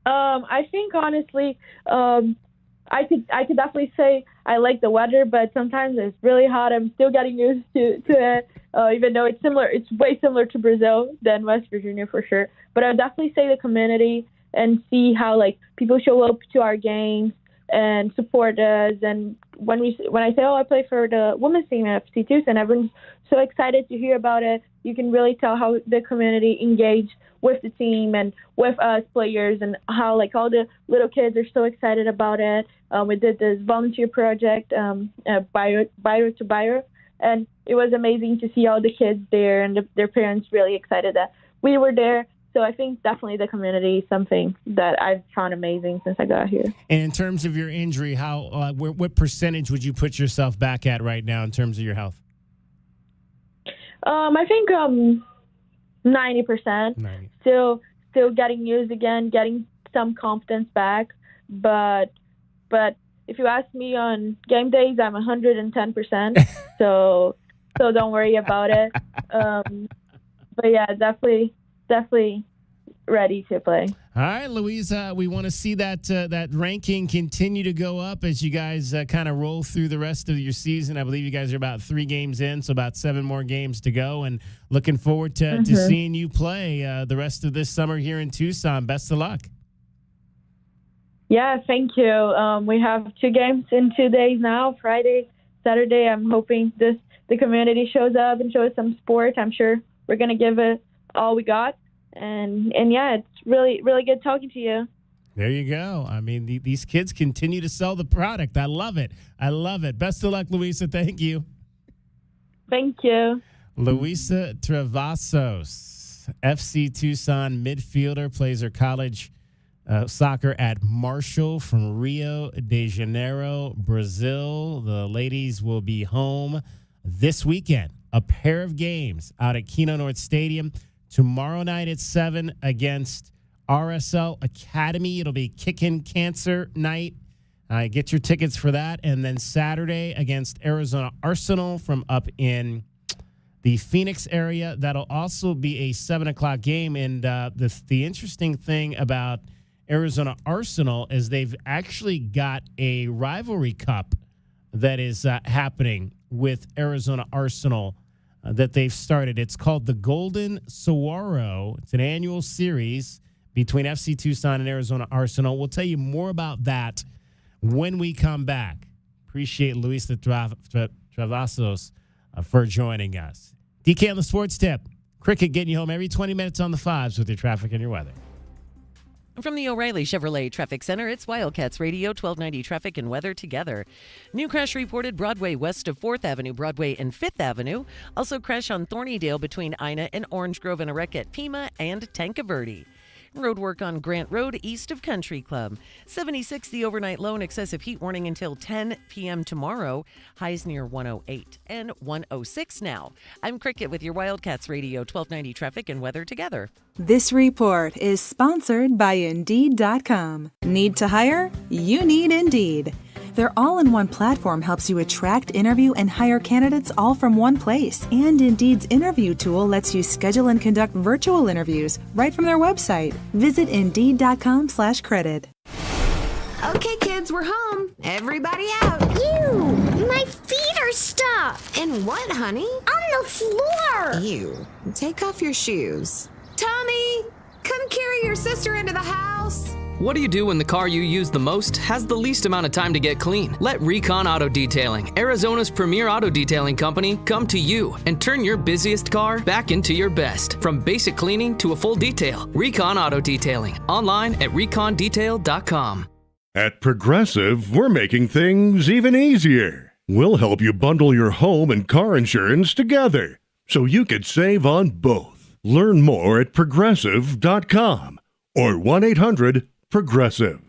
Speaker 1: I think, honestly, I could definitely say I like the weather, but sometimes it's really hot. I'm still getting used to it, even though it's similar. It's way similar to Brazil than West Virginia for sure. But I would definitely say the community, and see how people show up to our games and support us. And when I say, I play for the women's team at FC Tucson, everyone's so excited to hear about it. You can really tell how the community engaged with the team and with us players, and how all the little kids are so excited about it. We did this volunteer project, Bio to Bio, and it was amazing to see all the kids there and their parents really excited that we were there. So I think definitely the community is something that I've found amazing since I got here.
Speaker 5: And in terms of your injury, what percentage would you put yourself back at right now in terms of your health?
Speaker 1: I think 90%. 90. Still getting used again, getting some confidence back. But if you ask me on game days, I'm 110%. so don't worry about it. But yeah, definitely ready to play.
Speaker 5: All right, Louisa, we want to see that ranking continue to go up as you guys kind of roll through the rest of your season. I believe you guys are about 3 games in, so about 7 more games to go, and looking forward to seeing you play the rest of this summer here in Tucson. Best of luck.
Speaker 1: Yeah, thank you. We have 2 games in 2 days now, Friday, Saturday. I'm hoping the community shows up and shows some sport. I'm sure we're going to give it all we got. And yeah, it's really, really good talking to you.
Speaker 5: There you go. I mean, these kids continue to sell the product. I love it. Best of luck, Luisa. Thank you.
Speaker 1: Thank you.
Speaker 5: Luisa Travassos, FC Tucson midfielder, plays her college soccer at Marshall from Rio de Janeiro, Brazil. The ladies will be home this weekend. A pair of games out at Keno North Stadium. Tomorrow night at 7 against RSL Academy. It'll be Kickin' Cancer night. Get your tickets for that. And then Saturday against Arizona Arsenal from up in the Phoenix area. That'll also be a 7 o'clock game. And the interesting thing about Arizona Arsenal is they've actually got a rivalry cup that is happening with Arizona Arsenal that they've started. It's called the Golden Saguaro. It's an annual series between FC Tucson and Arizona Arsenal. We'll tell you more about that when we come back. Appreciate Luisa Travassos for joining us. DK on the Sports Tip. Cricket getting you home every 20 minutes on the 5s with your traffic and your weather.
Speaker 9: From the O'Reilly Chevrolet Traffic Center, it's Wildcats Radio, 1290 Traffic and Weather together. New crash reported Broadway west of 4th Avenue, Broadway and 5th Avenue. Also crash on Thornydale between Ina and Orange Grove, and a wreck at Pima and Tanca Verde. Road work on Grant Road east of Country Club. 76, the overnight low and excessive heat warning until 10 p.m. tomorrow. Highs near 108 and 106 now. I'm Cricket with your Wildcats Radio 1290 Traffic and Weather together.
Speaker 2: This report is sponsored by Indeed.com. Need to hire? You need Indeed. Their all-in-one platform helps you attract, interview, and hire candidates all from one place. And Indeed's interview tool lets you schedule and conduct virtual interviews right from their website. Visit Indeed.com/credit.
Speaker 4: Okay, kids, we're home. Everybody out.
Speaker 6: Ew, my feet are stuck.
Speaker 4: In what, honey?
Speaker 6: On the floor.
Speaker 4: Ew. Take off your shoes. Tommy, come carry your sister into the house.
Speaker 7: What do you do when the car you use the most has the least amount of time to get clean? Let Recon Auto Detailing, Arizona's premier auto detailing company, come to you and turn your busiest car back into your best. From basic cleaning to a full detail, Recon Auto Detailing. Online at recondetail.com.
Speaker 8: At Progressive, we're making things even easier. We'll help you bundle your home and car insurance together so you could save on both. Learn more at progressive.com or 1-800-PROGRESSIVE.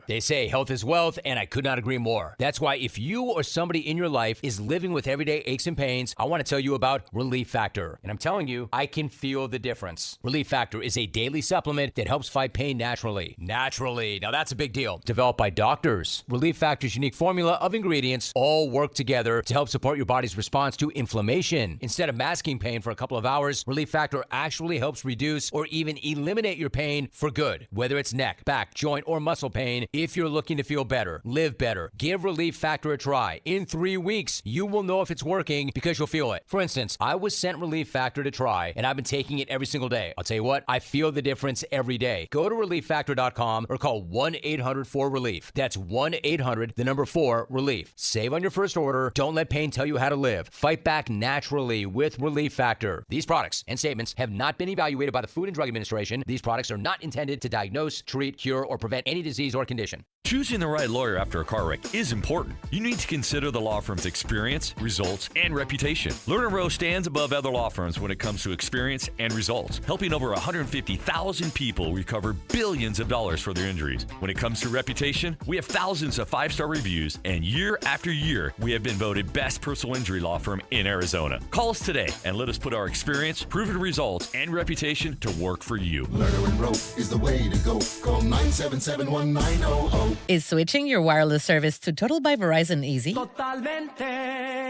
Speaker 10: They say health is wealth, and I could not agree more. That's why if you or somebody in your life is living with everyday aches and pains, I want to tell you about Relief Factor. And I'm telling you, I can feel the difference. Relief Factor is a daily supplement that helps fight pain naturally. Naturally. Now that's a big deal. Developed by doctors. Relief Factor's unique formula of ingredients all work together to help support your body's response to inflammation. Instead of masking pain for a couple of hours, Relief Factor actually helps reduce or even eliminate your pain for good. Whether it's neck, back, joint, or muscle pain, if you're looking to feel better, live better, give Relief Factor a try. In 3 weeks, you will know if it's working because you'll feel it. For instance, I was sent Relief Factor to try, and I've been taking it every single day. I'll tell you what, I feel the difference every day. Go to ReliefFactor.com or call 1-800-4RELIEF. That's 1-800-4-RELIEF. Save on your first order. Don't let pain tell you how to live. Fight back naturally with Relief Factor. These products and statements have not been evaluated by the Food and Drug Administration. These products are not intended to diagnose, treat, cure, or prevent any disease or condition.
Speaker 11: Choosing the right lawyer after a car wreck is important. You need to consider the law firm's experience, results, and reputation. Lerner Rowe stands above other law firms when it comes to experience and results, helping over 150,000 people recover billions of dollars for their injuries. When it comes to reputation, we have thousands of 5-star reviews, and year after year, we have been voted best personal injury law firm in Arizona. Call us today and let us put our experience, proven results, and reputation to work for you.
Speaker 25: Lerner Rowe is the way to go. Call 977-1900.
Speaker 26: Is switching your wireless service to Total by Verizon easy?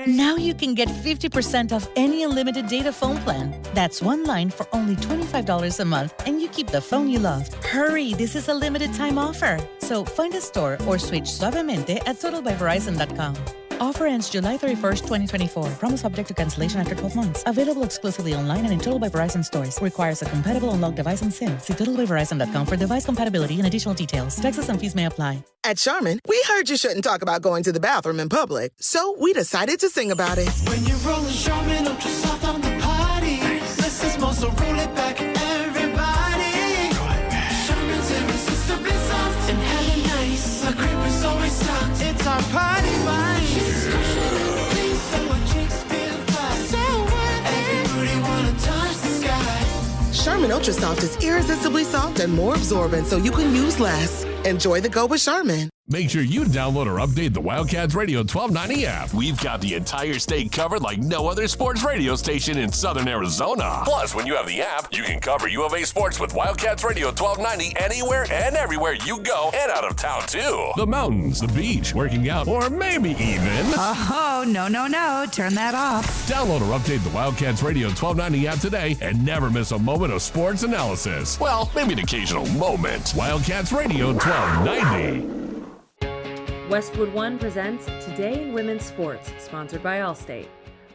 Speaker 26: Now you can get 50% off any unlimited data phone plan. That's one line for only $25 a month, and you keep the phone you love. Hurry, this is a limited time offer. So find a store or switch suavemente at totalbyverizon.com. Offer ends July 31st, 2024. Promo subject to cancellation after 12 months. Available exclusively online and in Total by Verizon stores. Requires a compatible unlocked device and SIM. See totalbyverizon.com for device compatibility and additional details. Taxes and fees may apply.
Speaker 27: At Charmin, we heard you shouldn't talk about going to the bathroom in public, so we decided to sing about it.
Speaker 22: When you're rolling Charmin Ultra Soft on the party, less is more, so roll it back, everybody. Charmin's irresistibly soft and hella nice. My crib is always stocked. It's our party vibe.
Speaker 27: Charmin Ultra Soft is irresistibly soft and more absorbent, so you can use less. Enjoy the go with Charmin.
Speaker 3: Make sure you download or update the Wildcats Radio 1290 app. We've got the entire state covered like no other sports radio station in southern Arizona. Plus, when you have the app, you can cover U of A sports with Wildcats Radio 1290 anywhere and everywhere you go and out of town, too. The mountains, the beach, working out, or maybe even...
Speaker 28: Oh, no. Turn that off.
Speaker 3: Download or update the Wildcats Radio 1290 app today and never miss a moment of sports analysis. Well, maybe an occasional moment. Wildcats Radio 1290.
Speaker 29: Westwood One presents Today in Women's Sports, sponsored by Allstate.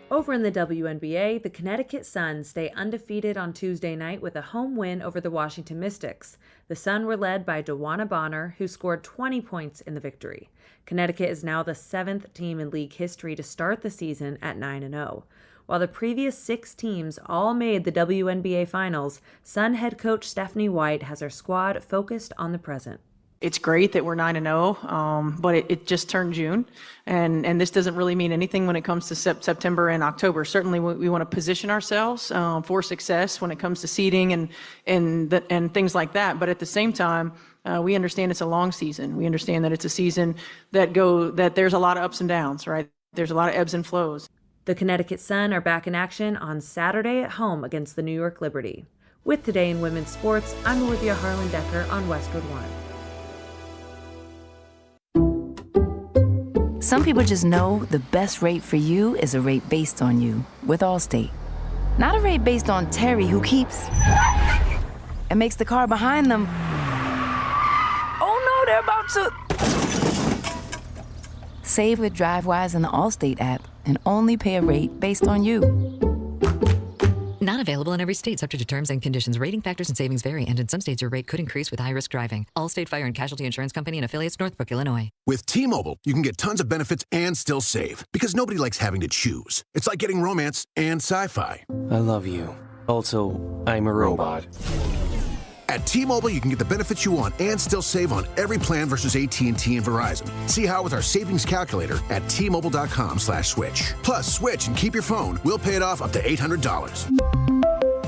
Speaker 29: Over in the WNBA, the Connecticut Sun stay undefeated on Tuesday night with a home win over the Washington Mystics. The Sun were led by DeWanna Bonner, who scored 20 points in the victory. Connecticut is now the 7th team in league history to start the season at 9-0. While the previous 6 teams all made the WNBA Finals, Sun head coach Stephanie White has her squad focused on the present.
Speaker 30: It's great that we're 9-0, but it just turned June, and this doesn't really mean anything when it comes to September and October. Certainly, we want to position ourselves for success when it comes to seeding and things like that. But at the same time, we understand it's a long season. We understand that it's a season that there's a lot of ups and downs, right? There's a lot of ebbs and flows.
Speaker 29: The Connecticut Sun are back in action on Saturday at home against the New York Liberty. With Today in Women's Sports, I'm Olivia Harlan-Decker on Westwood One.
Speaker 31: Some people just know the best rate for you is a rate based on you with Allstate. Not a rate based on Terry, who keeps and makes the car behind them. Oh no, they're about to. Save with DriveWise in the Allstate app and only pay a rate based on you.
Speaker 12: Not available in every state, subject to terms and conditions. Rating factors and savings vary, and in some states your rate could increase with high-risk driving. Allstate Fire and Casualty Insurance Company and affiliates, Northbrook, Illinois.
Speaker 13: With T-Mobile, you can get tons of benefits and still save, because nobody likes having to choose. It's like getting romance and sci-fi.
Speaker 14: I love you. Also, I'm a robot.
Speaker 13: At T-Mobile, you can get the benefits you want and still save on every plan versus AT&T and Verizon. See how with our savings calculator at T-Mobile.com/switch. Plus, switch and keep your phone. We'll pay it off up to $800.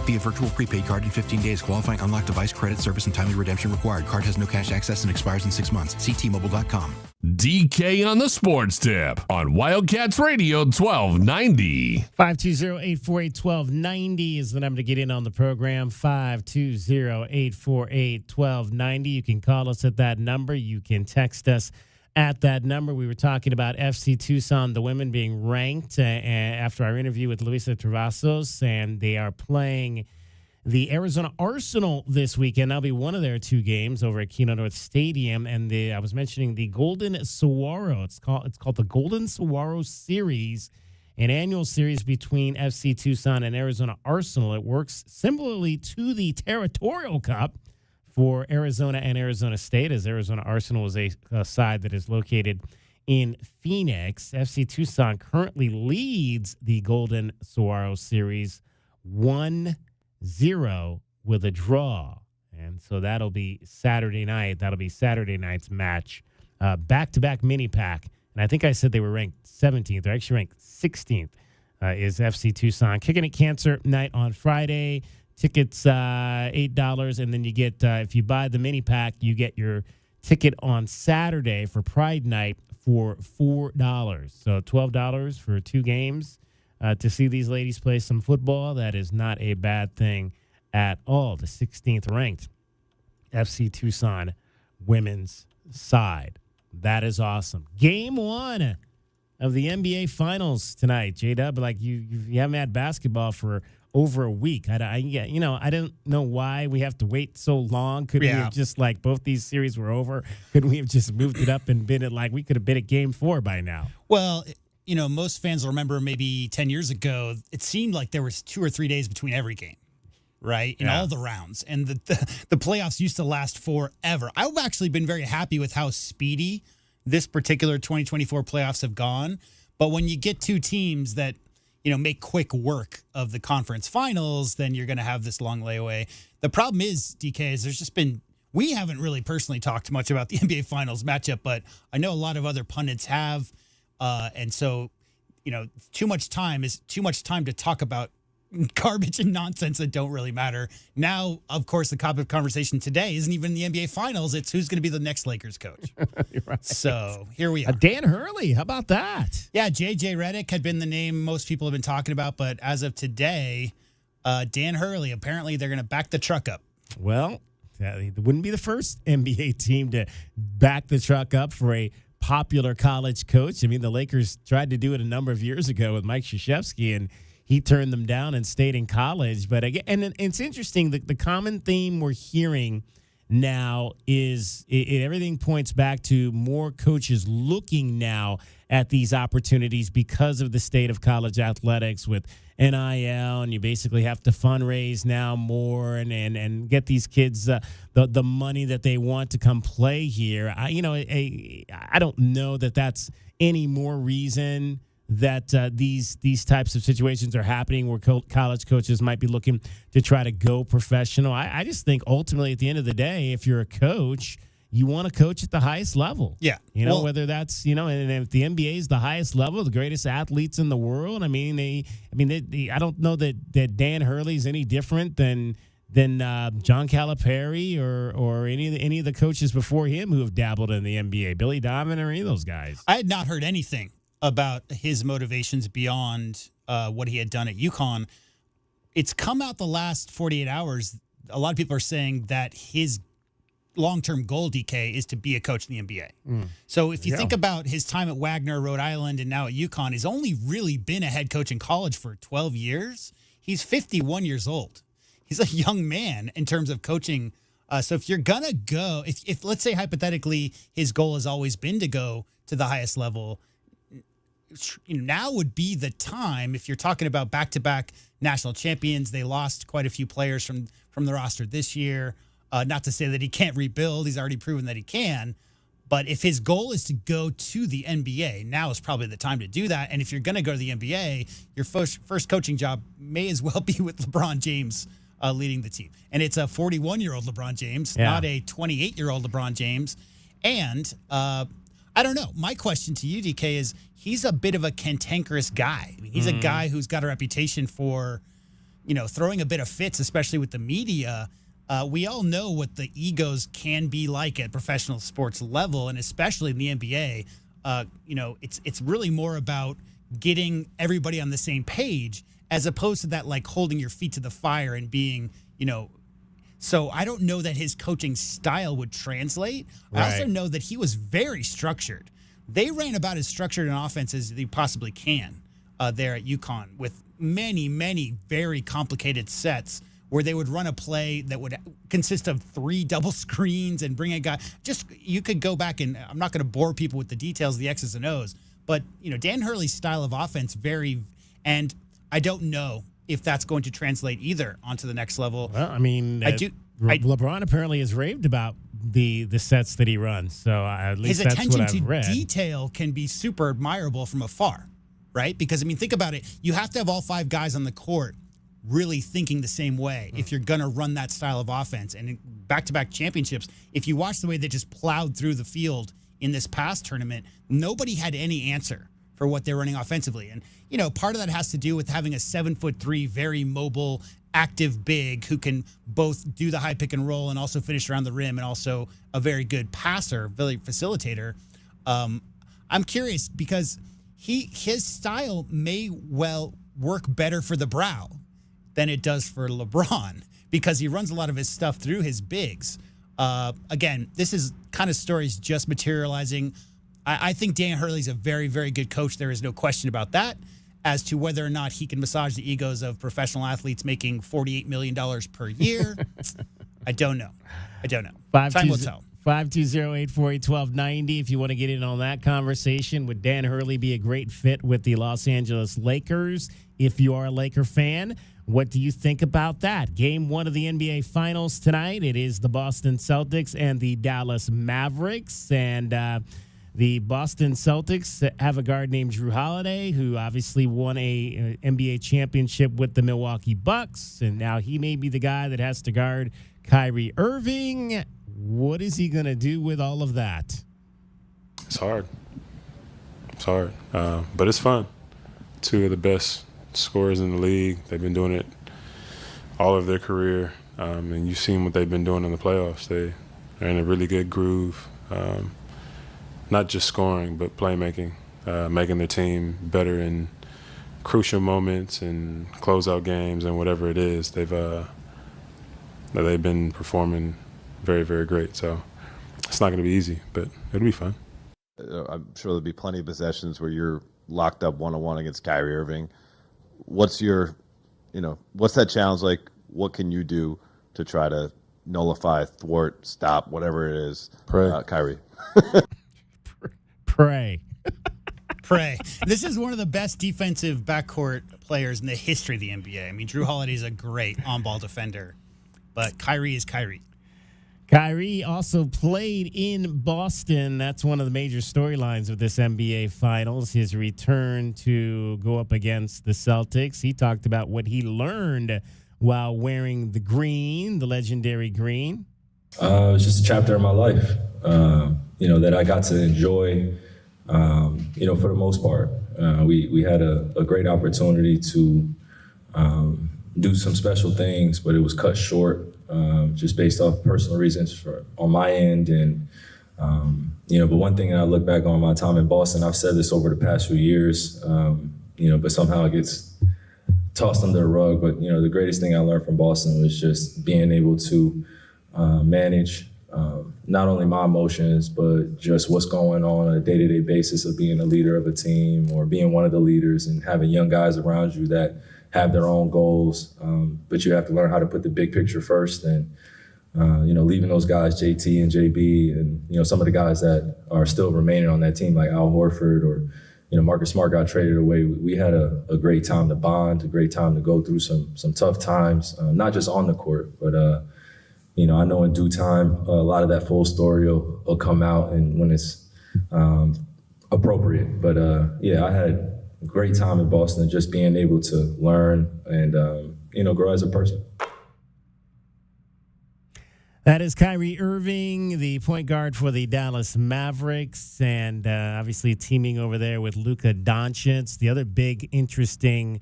Speaker 15: Via virtual prepaid card in 15 days. Qualifying unlocked device credit service and timely redemption required. Card has no cash access and expires in 6 months. See T-Mobile.com.
Speaker 3: DK on the Sports Tip on Wildcats Radio 1290.
Speaker 5: 520-848-1290 is the number to get in on the program. 520-848-1290. You can call us at that number. You can text us at that number. We were talking about FC Tucson, the women being ranked after our interview with Luisa Travasos, and they are playing the Arizona Arsenal this weekend. That'll be one of their two games over at Keno North Stadium. And I was mentioning the Golden Saguaro. It's called the Golden Saguaro Series, an annual series between FC Tucson and Arizona Arsenal. It works similarly to the Territorial Cup for Arizona and Arizona State, as Arizona Arsenal is a side that is located in Phoenix. FC Tucson currently leads the Golden Saguaro Series 1-0 with a draw. And so that'll be Saturday night. That'll be Saturday night's match. Back-to-back mini-pack. And I think I said they were ranked 17th. They're actually ranked 16th is FC Tucson. Kicking It Cancer night on Friday. Tickets, $8, and then you get, if you buy the mini pack, you get your ticket on Saturday for Pride Night for $4. So $12 for 2 games to see these ladies play some football. That is not a bad thing at all. The 16th ranked FC Tucson women's side. That is awesome. Game 1 of the NBA Finals tonight. J-Dub, like you haven't had basketball for over a week. I don't know why we have to wait so long. Could we have just, like, both these series were over? Could we have just moved it up and been at, like, we could have been at Game 4 by now?
Speaker 16: Well, most fans will remember maybe 10 years ago, it seemed like there was 2 or 3 days between every game, right? In all the rounds. And the playoffs used to last forever. I've actually been very happy with how speedy this particular 2024 playoffs have gone. But when you get two teams that make quick work of the conference finals, then you're going to have this long layaway. The problem is, DK, is we haven't really personally talked much about the NBA Finals matchup, but I know a lot of other pundits have. And so, too much time is too much time to talk about garbage and nonsense that don't really matter. Now, of course, the topic of conversation today isn't even the NBA Finals. It's who's going to be the next Lakers coach.
Speaker 5: Right.
Speaker 16: So here we are.
Speaker 5: Dan Hurley, how about that?
Speaker 16: Yeah, J.J. Redick had been the name most people have been talking about, but as of today, Dan Hurley, apparently they're going to back the truck up.
Speaker 5: Well, it wouldn't be the first NBA team to back the truck up for a popular college coach. I mean, the Lakers tried to do it a number of years ago with Mike Krzyzewski, and he turned them down and stayed in college. But again, and it's interesting, the common theme we're hearing now is everything points back to more coaches looking now at these opportunities because of the state of college athletics with NIL, and you basically have to fundraise now more and get these kids the money that they want to come play here. I don't know that that's any more reason that these types of situations are happening where college coaches might be looking to try to go professional. I just think ultimately at the end of the day, if you're a coach, you want to coach at the highest level.
Speaker 16: Yeah.
Speaker 5: Whether that's, and if the NBA is the highest level, the greatest athletes in the world, I don't know that Dan Hurley's any different than John Calipari or any of the coaches before him who have dabbled in the NBA, Billy Donovan or any of those guys.
Speaker 16: I had not heard anything about his motivations beyond what he had done at UConn. It's come out the last 48 hours. A lot of people are saying that his long-term goal, DK, is to be a coach in the NBA. So if you think about his time at Wagner, Rhode Island, and now at UConn, he's only really been a head coach in college for 12 years. He's 51 years old. He's a young man in terms of coaching. So if you're going to go, if let's say hypothetically his goal has always been to go to the highest level, now would be the time if you're talking about back-to-back national champions. They lost quite a few players from the roster this year. Not to say that he can't rebuild. He's already proven that he can. But if his goal is to go to the NBA, now is probably the time to do that. And if you're going to go to the NBA, your first coaching job may as well be with LeBron James leading the team. And it's a 41-year-old LeBron James, not a 28-year-old LeBron James. And I don't know. My question to you, DK, is he's a bit of a cantankerous guy. I mean, he's a guy who's got a reputation for, throwing a bit of fits, especially with the media. We all know what the egos can be like at professional sports level, and especially in the NBA. It's really more about getting everybody on the same page as opposed to that, like, holding your feet to the fire and being, So I don't know that his coaching style would translate. Right. I also know that he was very structured. They ran about as structured an offense as they possibly can there at UConn, with many, many very complicated sets where they would run a play that would consist of 3 double screens and bring a guy. You could go back, and I'm not going to bore people with the details of the X's and O's, but Dan Hurley's style of offense and I don't know if that's going to translate either onto the next level.
Speaker 5: Well, I mean, LeBron apparently has raved about the sets that he runs, so at least that's what I've read.
Speaker 16: His attention to detail can be super admirable from afar, right? Because, I mean, think about it. You have to have all 5 guys on the court really thinking the same way if you're going to run that style of offense. And in back-to-back championships, if you watch the way they just plowed through the field in this past tournament, nobody had any answer for what they're running offensively. And, part of that has to do with having a 7'3", very mobile, active big who can both do the high pick and roll and also finish around the rim, and also a very good passer, very facilitator. I'm curious because his style may well work better for the Brow than it does for LeBron, because he runs a lot of his stuff through his bigs. Again, this is kind of stories just materializing. I think Dan Hurley's a very, very good coach. There is no question about that. As to whether or not he can massage the egos of professional athletes making $48 million per year, I don't know. Time will tell.
Speaker 5: 520-848-1290 if you want to get in on that conversation. Would Dan Hurley be a great fit with the Los Angeles Lakers? If you are a Laker fan, what do you think about that? Game 1 of the NBA Finals tonight. It is the Boston Celtics and the Dallas Mavericks. And the Boston Celtics have a guard named Drew Holiday, who obviously won a NBA championship with the Milwaukee Bucks. And now he may be the guy that has to guard Kyrie Irving. What is he going to do with all of that?
Speaker 1: It's hard. But it's fun. 2 of the best scorers in the league. They've been doing it all of their career. And you've seen what they've been doing in the playoffs. They're in a really good groove. Not just scoring, but playmaking, making their team better in crucial moments and closeout games and whatever it is. They've been performing very, very great. So it's not going to be easy, but it'll be fun.
Speaker 2: I'm sure there'll be plenty of possessions where you're locked up 1-on-1 against Kyrie Irving. What's that challenge like? What can you do to try to nullify, thwart, stop, whatever it is, Kyrie?
Speaker 5: Pray.
Speaker 16: This is one of the best defensive backcourt players in the history of the NBA. I mean, Drew Holiday is a great on-ball defender, but Kyrie is Kyrie.
Speaker 5: Kyrie also played in Boston. That's one of the major storylines of this NBA Finals, his return to go up against the Celtics. He talked about what he learned while wearing the green, the legendary green.
Speaker 6: It was just a chapter in my life, that I got to enjoy, for the most part. We had a great opportunity to do some special things, but it was cut short just based off personal reasons on my end. And, but one thing that I look back on my time in Boston, I've said this over the past few years, but somehow it gets tossed under the rug. But, the greatest thing I learned from Boston was just being able to manage not only my emotions, but just what's going on a day-to-day basis of being a leader of a team or being one of the leaders and having young guys around you that have their own goals. But you have to learn how to put the big picture first. And, leaving those guys, JT and JB, and, some of the guys that are still remaining on that team, like Al Horford or, Marcus Smart got traded away. We had a great time to bond, a great time to go through some tough times, not just on the court, but I know in due time a lot of that full story will come out and when it's appropriate. But I had a great time in Boston, just being able to learn and grow as a person.
Speaker 5: That is Kyrie Irving, the point guard for the Dallas Mavericks, and obviously teaming over there with Luka Doncic. The other big interesting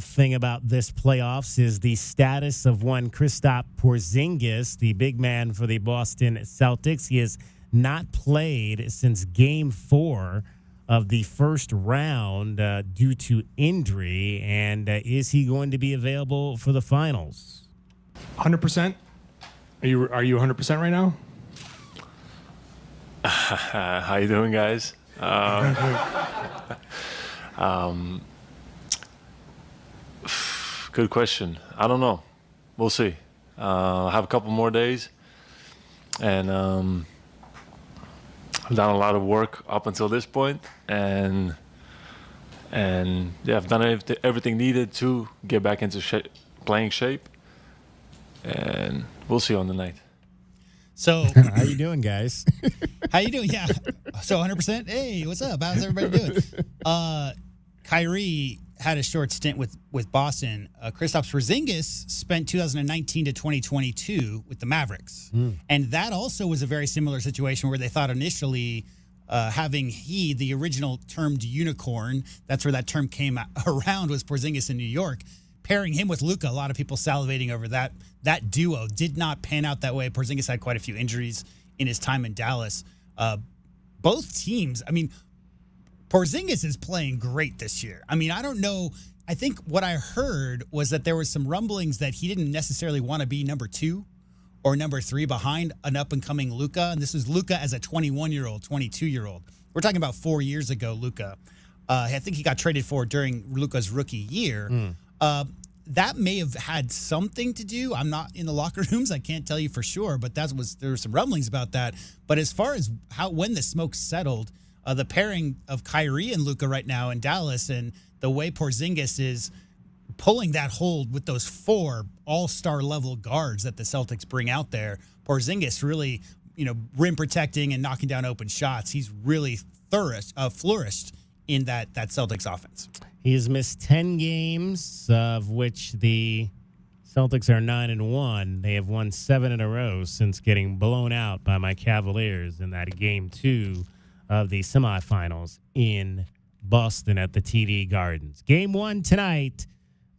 Speaker 5: thing about this playoffs is the status of one Kristaps Porzingis, the big man for the Boston Celtics. He has not played since Game 4 of the first round due to injury, and is he going to be available for the finals?
Speaker 4: 100%. Are you 100% right now?
Speaker 7: How you doing, guys? Good question. I don't know. We'll see. I have a couple more days, and I've done a lot of work up until this point, and I've done everything needed to get back into playing shape, and we'll see on the night.
Speaker 16: So,
Speaker 5: how you doing, guys?
Speaker 16: How you doing? Yeah. So 100%. Hey, what's up? How's everybody doing? Kyrie had a short stint with Boston. Kristaps Porzingis spent 2019 to 2022 with the Mavericks. And that also was a very similar situation where they thought initially having the original termed unicorn, that's where that term came around, was Porzingis in New York. Pairing him with Luka, a lot of people salivating over that. That duo did not pan out that way. Porzingis had quite a few injuries in his time in Dallas. Both teams, Porzingis is playing great this year. I don't know. I think what I heard was that there was some rumblings that he didn't necessarily want to be number 2 or number 3 behind an up-and-coming Luka. And this was Luka as a 21-year-old, 22-year-old. We're talking about 4 years ago, Luka. I think he got traded for during Luka's rookie year. That may have had something to do. I'm not in the locker rooms. I can't tell you for sure, but there were some rumblings about that. But as far as when the smoke settled, the pairing of Kyrie and Luka right now in Dallas and the way Porzingis is pulling that hold with those 4 all-star level guards that the Celtics bring out there, Porzingis really, rim protecting and knocking down open shots. He's really flourished in that Celtics offense.
Speaker 5: He has missed 10 games, of which the Celtics are 9-1. They have won 7 in a row since getting blown out by my Cavaliers in that Game 2 of the semifinals in Boston at the TD Gardens. Game 1 tonight,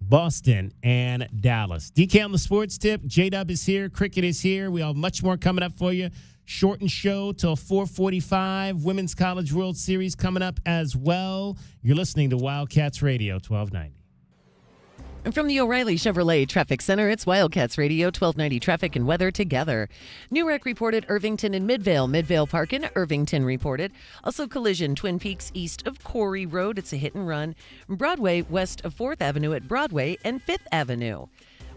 Speaker 5: Boston and Dallas. DK on the sports tip. J-Dub is here. Cricket is here. We have much more coming up for you. Shortened show till 4:45. Women's College World Series coming up as well. You're listening to Wildcats Radio 1290.
Speaker 8: And from the O'Reilly Chevrolet Traffic Center, it's Wildcats Radio 1290 traffic and weather together. New wreck reported Irvington and Midvale. Midvale Park in Irvington reported. Also collision Twin Peaks east of Quarry Road. It's a hit and run. Broadway west of 4th Avenue at Broadway and 5th Avenue.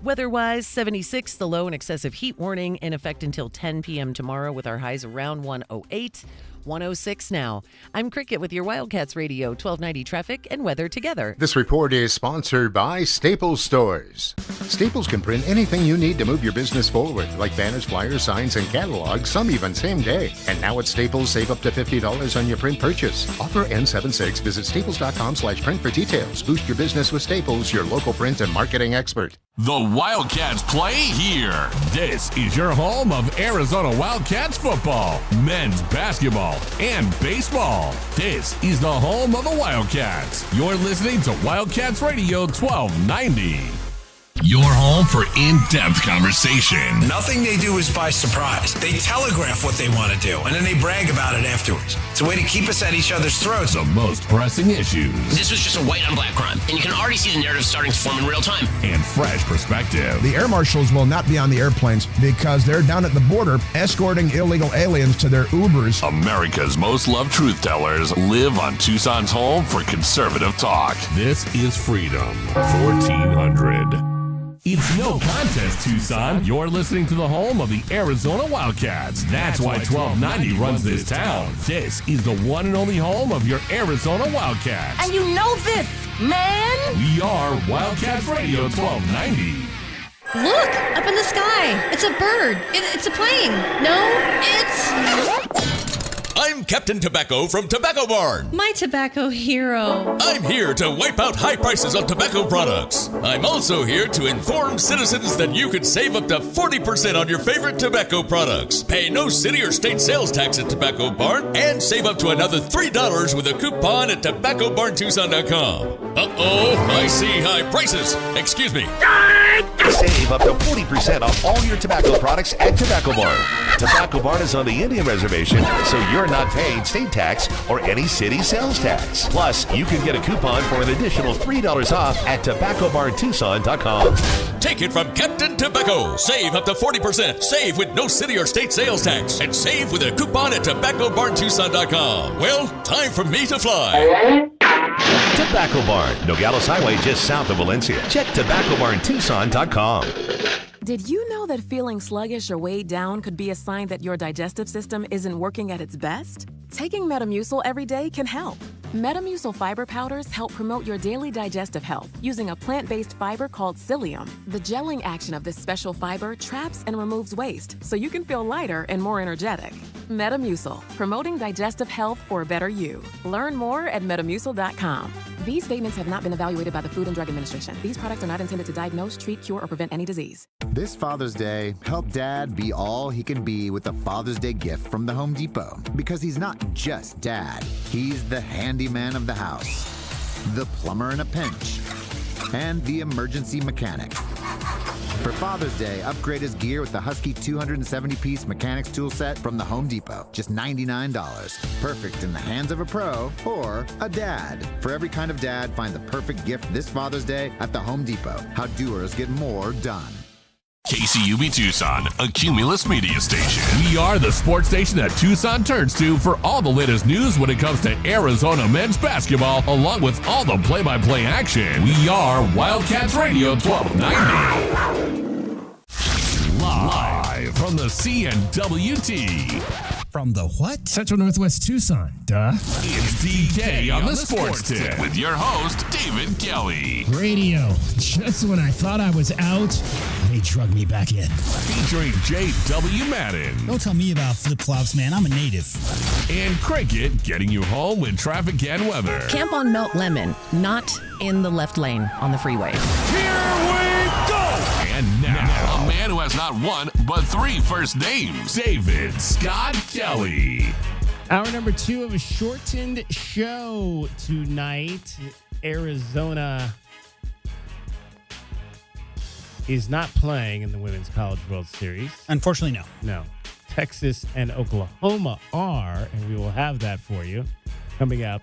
Speaker 8: Weather-wise, 76, the low and excessive heat warning in effect until 10 p.m. tomorrow with our highs around 108. 106 now. I'm Cricket with your Wildcats Radio 1290 traffic and weather together.
Speaker 9: This report is sponsored by Staples Stores. Staples can print anything you need to move your business forward, like banners, flyers, signs, and catalogs, some even same day. And now at Staples, save up to $50 on your print purchase. Offer ends 7/6. Visit staples.com/print for details. Boost your business with Staples, your local print and marketing expert.
Speaker 3: The Wildcats play here. This is your home of Arizona Wildcats football, men's basketball, and baseball. This is the home of the Wildcats. You're listening to Wildcats Radio 1290. Your home for in-depth conversation.
Speaker 17: Nothing they do is by surprise. They telegraph what they want to do, and then they brag about it afterwards. It's a way to keep us at each other's throats.
Speaker 3: The most pressing issues.
Speaker 18: This was just a white on black crime, and you can already see the narrative starting to form in real time.
Speaker 3: And fresh perspective.
Speaker 19: The air marshals will not be on the airplanes because they're down at the border escorting illegal aliens to their Ubers.
Speaker 3: America's most loved truth tellers live on Tucson's home for conservative talk. This is Freedom 1400. It's no contest, Tucson. You're listening to the home of the Arizona Wildcats. That's why 1290 runs this town. This is the one and only home of your Arizona Wildcats.
Speaker 10: And you know this, man!
Speaker 3: We are Wildcats Radio 1290.
Speaker 10: Look, up in the sky. It's a bird. It's a plane. No, it's...
Speaker 11: I'm Captain Tobacco from Tobacco Barn.
Speaker 10: My tobacco hero.
Speaker 11: I'm here to wipe out high prices on tobacco products. I'm also here to inform citizens that you could save up to 40% on your favorite tobacco products. Pay no city or state sales tax at Tobacco Barn and save up to another $3 with a coupon at TobaccoBarnTucson.com. Uh-oh, I see high prices. Excuse me.
Speaker 20: Save up to 40% off all your tobacco products at Tobacco Barn. Tobacco Barn is on the Indian Reservation, so you're not paying state tax or any city sales tax. Plus, you can get a coupon for an additional $3 off at TobaccoBarnTucson.com.
Speaker 11: Take it from Captain Tobacco. Save up to 40%. Save with no city or state sales tax. And save with a coupon at TobaccoBarnTucson.com. Well, time for me to fly.
Speaker 20: Tobacco Barn, Nogales Highway just south of Valencia. Check TobaccoBarnTucson.com.
Speaker 21: Did you know that feeling sluggish or weighed down could be a sign that your digestive system isn't working at its best? Taking Metamucil every day can help. Metamucil fiber powders help promote your daily digestive health using a plant-based fiber called psyllium. The gelling action of this special fiber traps and removes waste so you can feel lighter and more energetic. Metamucil, promoting digestive health for a better you. Learn more at metamucil.com. These statements have not been evaluated by the Food and Drug Administration. These products are not intended to diagnose, treat, cure, or prevent any disease.
Speaker 22: This Father's Day, help Dad be all he can be with a Father's Day gift from the Home Depot. Because he's not just Dad. He's the handyman of the house, the plumber in a pinch, and the emergency mechanic. For Father's Day, upgrade his gear with the Husky 270-piece mechanics tool set from the Home Depot. Just $99. Perfect in the hands of a pro or a dad. For every kind of dad, find the perfect gift this Father's Day at the Home Depot. How doers get more done.
Speaker 3: KCUB Tucson, a Cumulus media station. We are the sports station that Tucson turns to for all the latest news when it comes to Arizona men's basketball, along with all the play-by-play action. We are Wildcats Radio 1290. Live from the CNWT.
Speaker 15: From the what? Central Northwest Tucson, duh.
Speaker 3: It's DK on the Sports Tip with your host, David Kelly.
Speaker 15: Radio. Just when I thought I was out, they drug me back in.
Speaker 3: Featuring J.W. Madden.
Speaker 16: Don't tell me about flip-flops, man. I'm a native.
Speaker 3: And Cricket getting you home with traffic and weather.
Speaker 8: Camp on Melt Lemon, not in the left lane on the freeway.
Speaker 3: Here we go! And now, a man who has not one, but 3 first names, David Scott Kelly.
Speaker 5: Hour number 2 of a shortened show tonight. Arizona is not playing in the Women's College World Series.
Speaker 16: Unfortunately, no.
Speaker 5: No. Texas and Oklahoma are, and we will have that for you coming up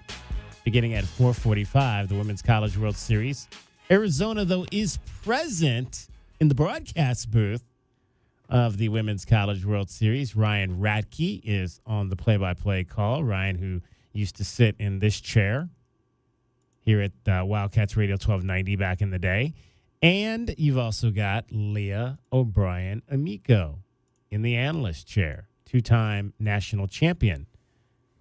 Speaker 5: beginning at 4:45, the Women's College World Series. Arizona, though, is present in the broadcast booth of the Women's College World Series. Ryan Radke is on the play-by-play call. Ryan, who used to sit in this chair here at Wildcats Radio 1290 back in the day. And you've also got Leah O'Brien Amico in the analyst chair, 2-time national champion.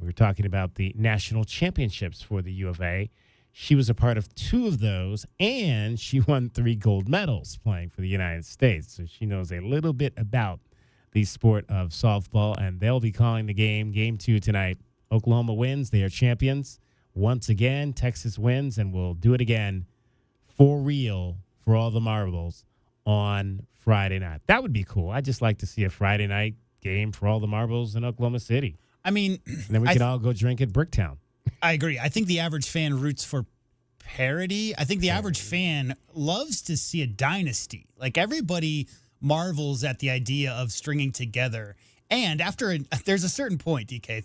Speaker 5: We were talking about the national championships for the U of A. She was a part of 2 of those, and she won 3 gold medals playing for the United States. So she knows a little bit about the sport of softball, and they'll be calling the game 2 tonight. Oklahoma wins. They are champions. Once again, Texas wins, and we'll do it again for real for all the marbles on Friday night. That would be cool. I'd just like to see a Friday night game for all the marbles in Oklahoma City.
Speaker 16: I mean,
Speaker 5: and then we could all go drink at Bricktown.
Speaker 16: I agree. I think the average fan roots for parity. I think the average fan loves to see a dynasty. Like, everybody marvels at the idea of stringing together. And there's a certain point, DK,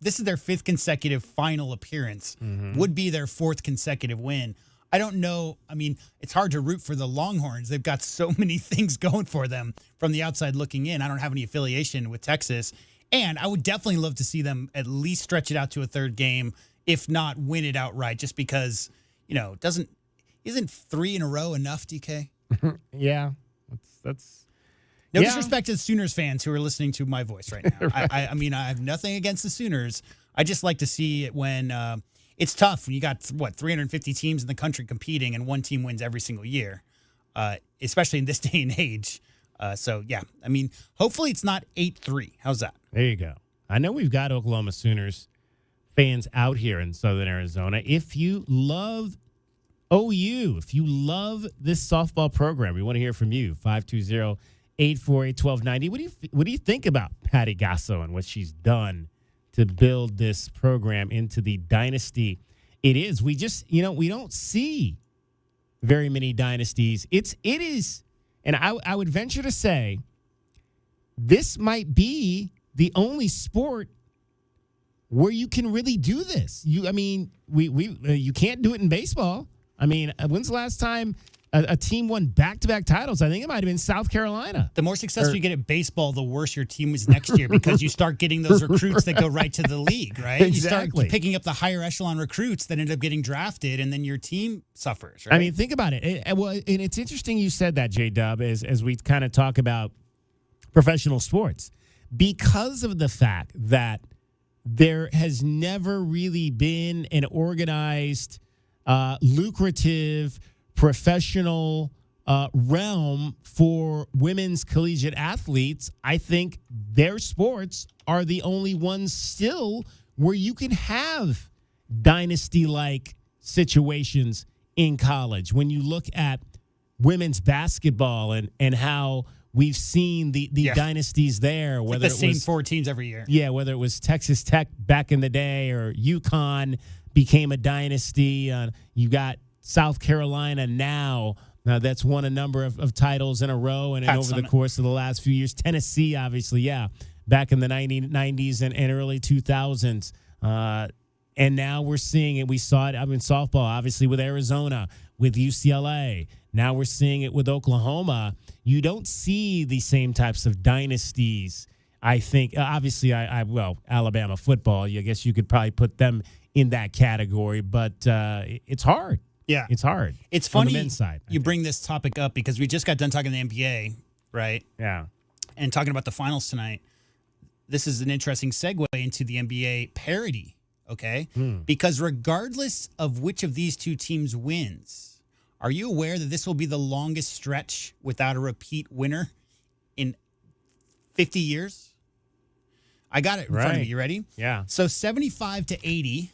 Speaker 16: this is their 5th consecutive final appearance, would be their 4th consecutive win. I don't know. I mean, it's hard to root for the Longhorns. They've got so many things going for them from the outside looking in. I don't have any affiliation with Texas. And I would definitely love to see them at least stretch it out to a 3rd game, if not win it outright, just because, isn't 3 in a row enough, DK?
Speaker 5: Yeah, that's
Speaker 16: no
Speaker 5: yeah.
Speaker 16: disrespect to the Sooners fans who are listening to my voice right now.
Speaker 5: Right.
Speaker 16: I mean, I have nothing against the Sooners. I just like to see it when it's tough when you got 350 teams in the country competing and one team wins every single year, especially in this day and age. So yeah, I mean, hopefully it's not 8-3. How's that?
Speaker 5: There you go. I know we've got Oklahoma Sooners fans out here in Southern Arizona. If you love OU, if you love this softball program, we want to hear from you. 520-848-1290. What do you think about Patty Gasso and what she's done to build this program into the dynasty it is? We just, we don't see very many dynasties. It is, and I would venture to say this might be the only sport where you can really do this. You can't do it in baseball. I mean, when's the last time a team won back-to-back titles? I think it might have been South Carolina.
Speaker 16: The more successful you get at baseball, the worse your team is next year because you start getting those recruits that go right to the league, right?
Speaker 5: Exactly.
Speaker 16: You start picking up the higher echelon recruits that end up getting drafted, and then your team suffers, right?
Speaker 5: I mean, think about it. And it's interesting you said that, J-Dub, as we kind of talk about professional sports, because of the fact that there has never really been an organized, lucrative, professional realm for women's collegiate athletes. I think their sports are the only ones still where you can have dynasty-like situations in college. When you look at women's basketball and how we've seen the dynasties there, whether
Speaker 16: it's like the same 4 teams every year.
Speaker 5: Yeah, whether it was Texas Tech back in the day or UConn became a dynasty. You got South Carolina now. That's won a number of titles in a row and over the course of the last few years. Tennessee, obviously, back in the 90s and early 2000s. And now we're seeing it. We saw it in softball, obviously, with Arizona, with UCLA. Now we're seeing it with Oklahoma. You don't see the same types of dynasties, I think. Obviously, Alabama football, I guess you could probably put them in that category, but it's hard.
Speaker 16: Yeah.
Speaker 5: It's hard.
Speaker 16: It's funny
Speaker 5: on the men's side,
Speaker 16: you bring this topic up because we just got done talking the NBA, right?
Speaker 5: Yeah.
Speaker 16: And talking about the finals tonight. This is an interesting segue into the NBA parity, okay? Because regardless of which of these two teams wins, are you aware that this will be the longest stretch without a repeat winner in 50 years? I got it in front of me. You ready?
Speaker 5: Yeah.
Speaker 16: So 75 to 80,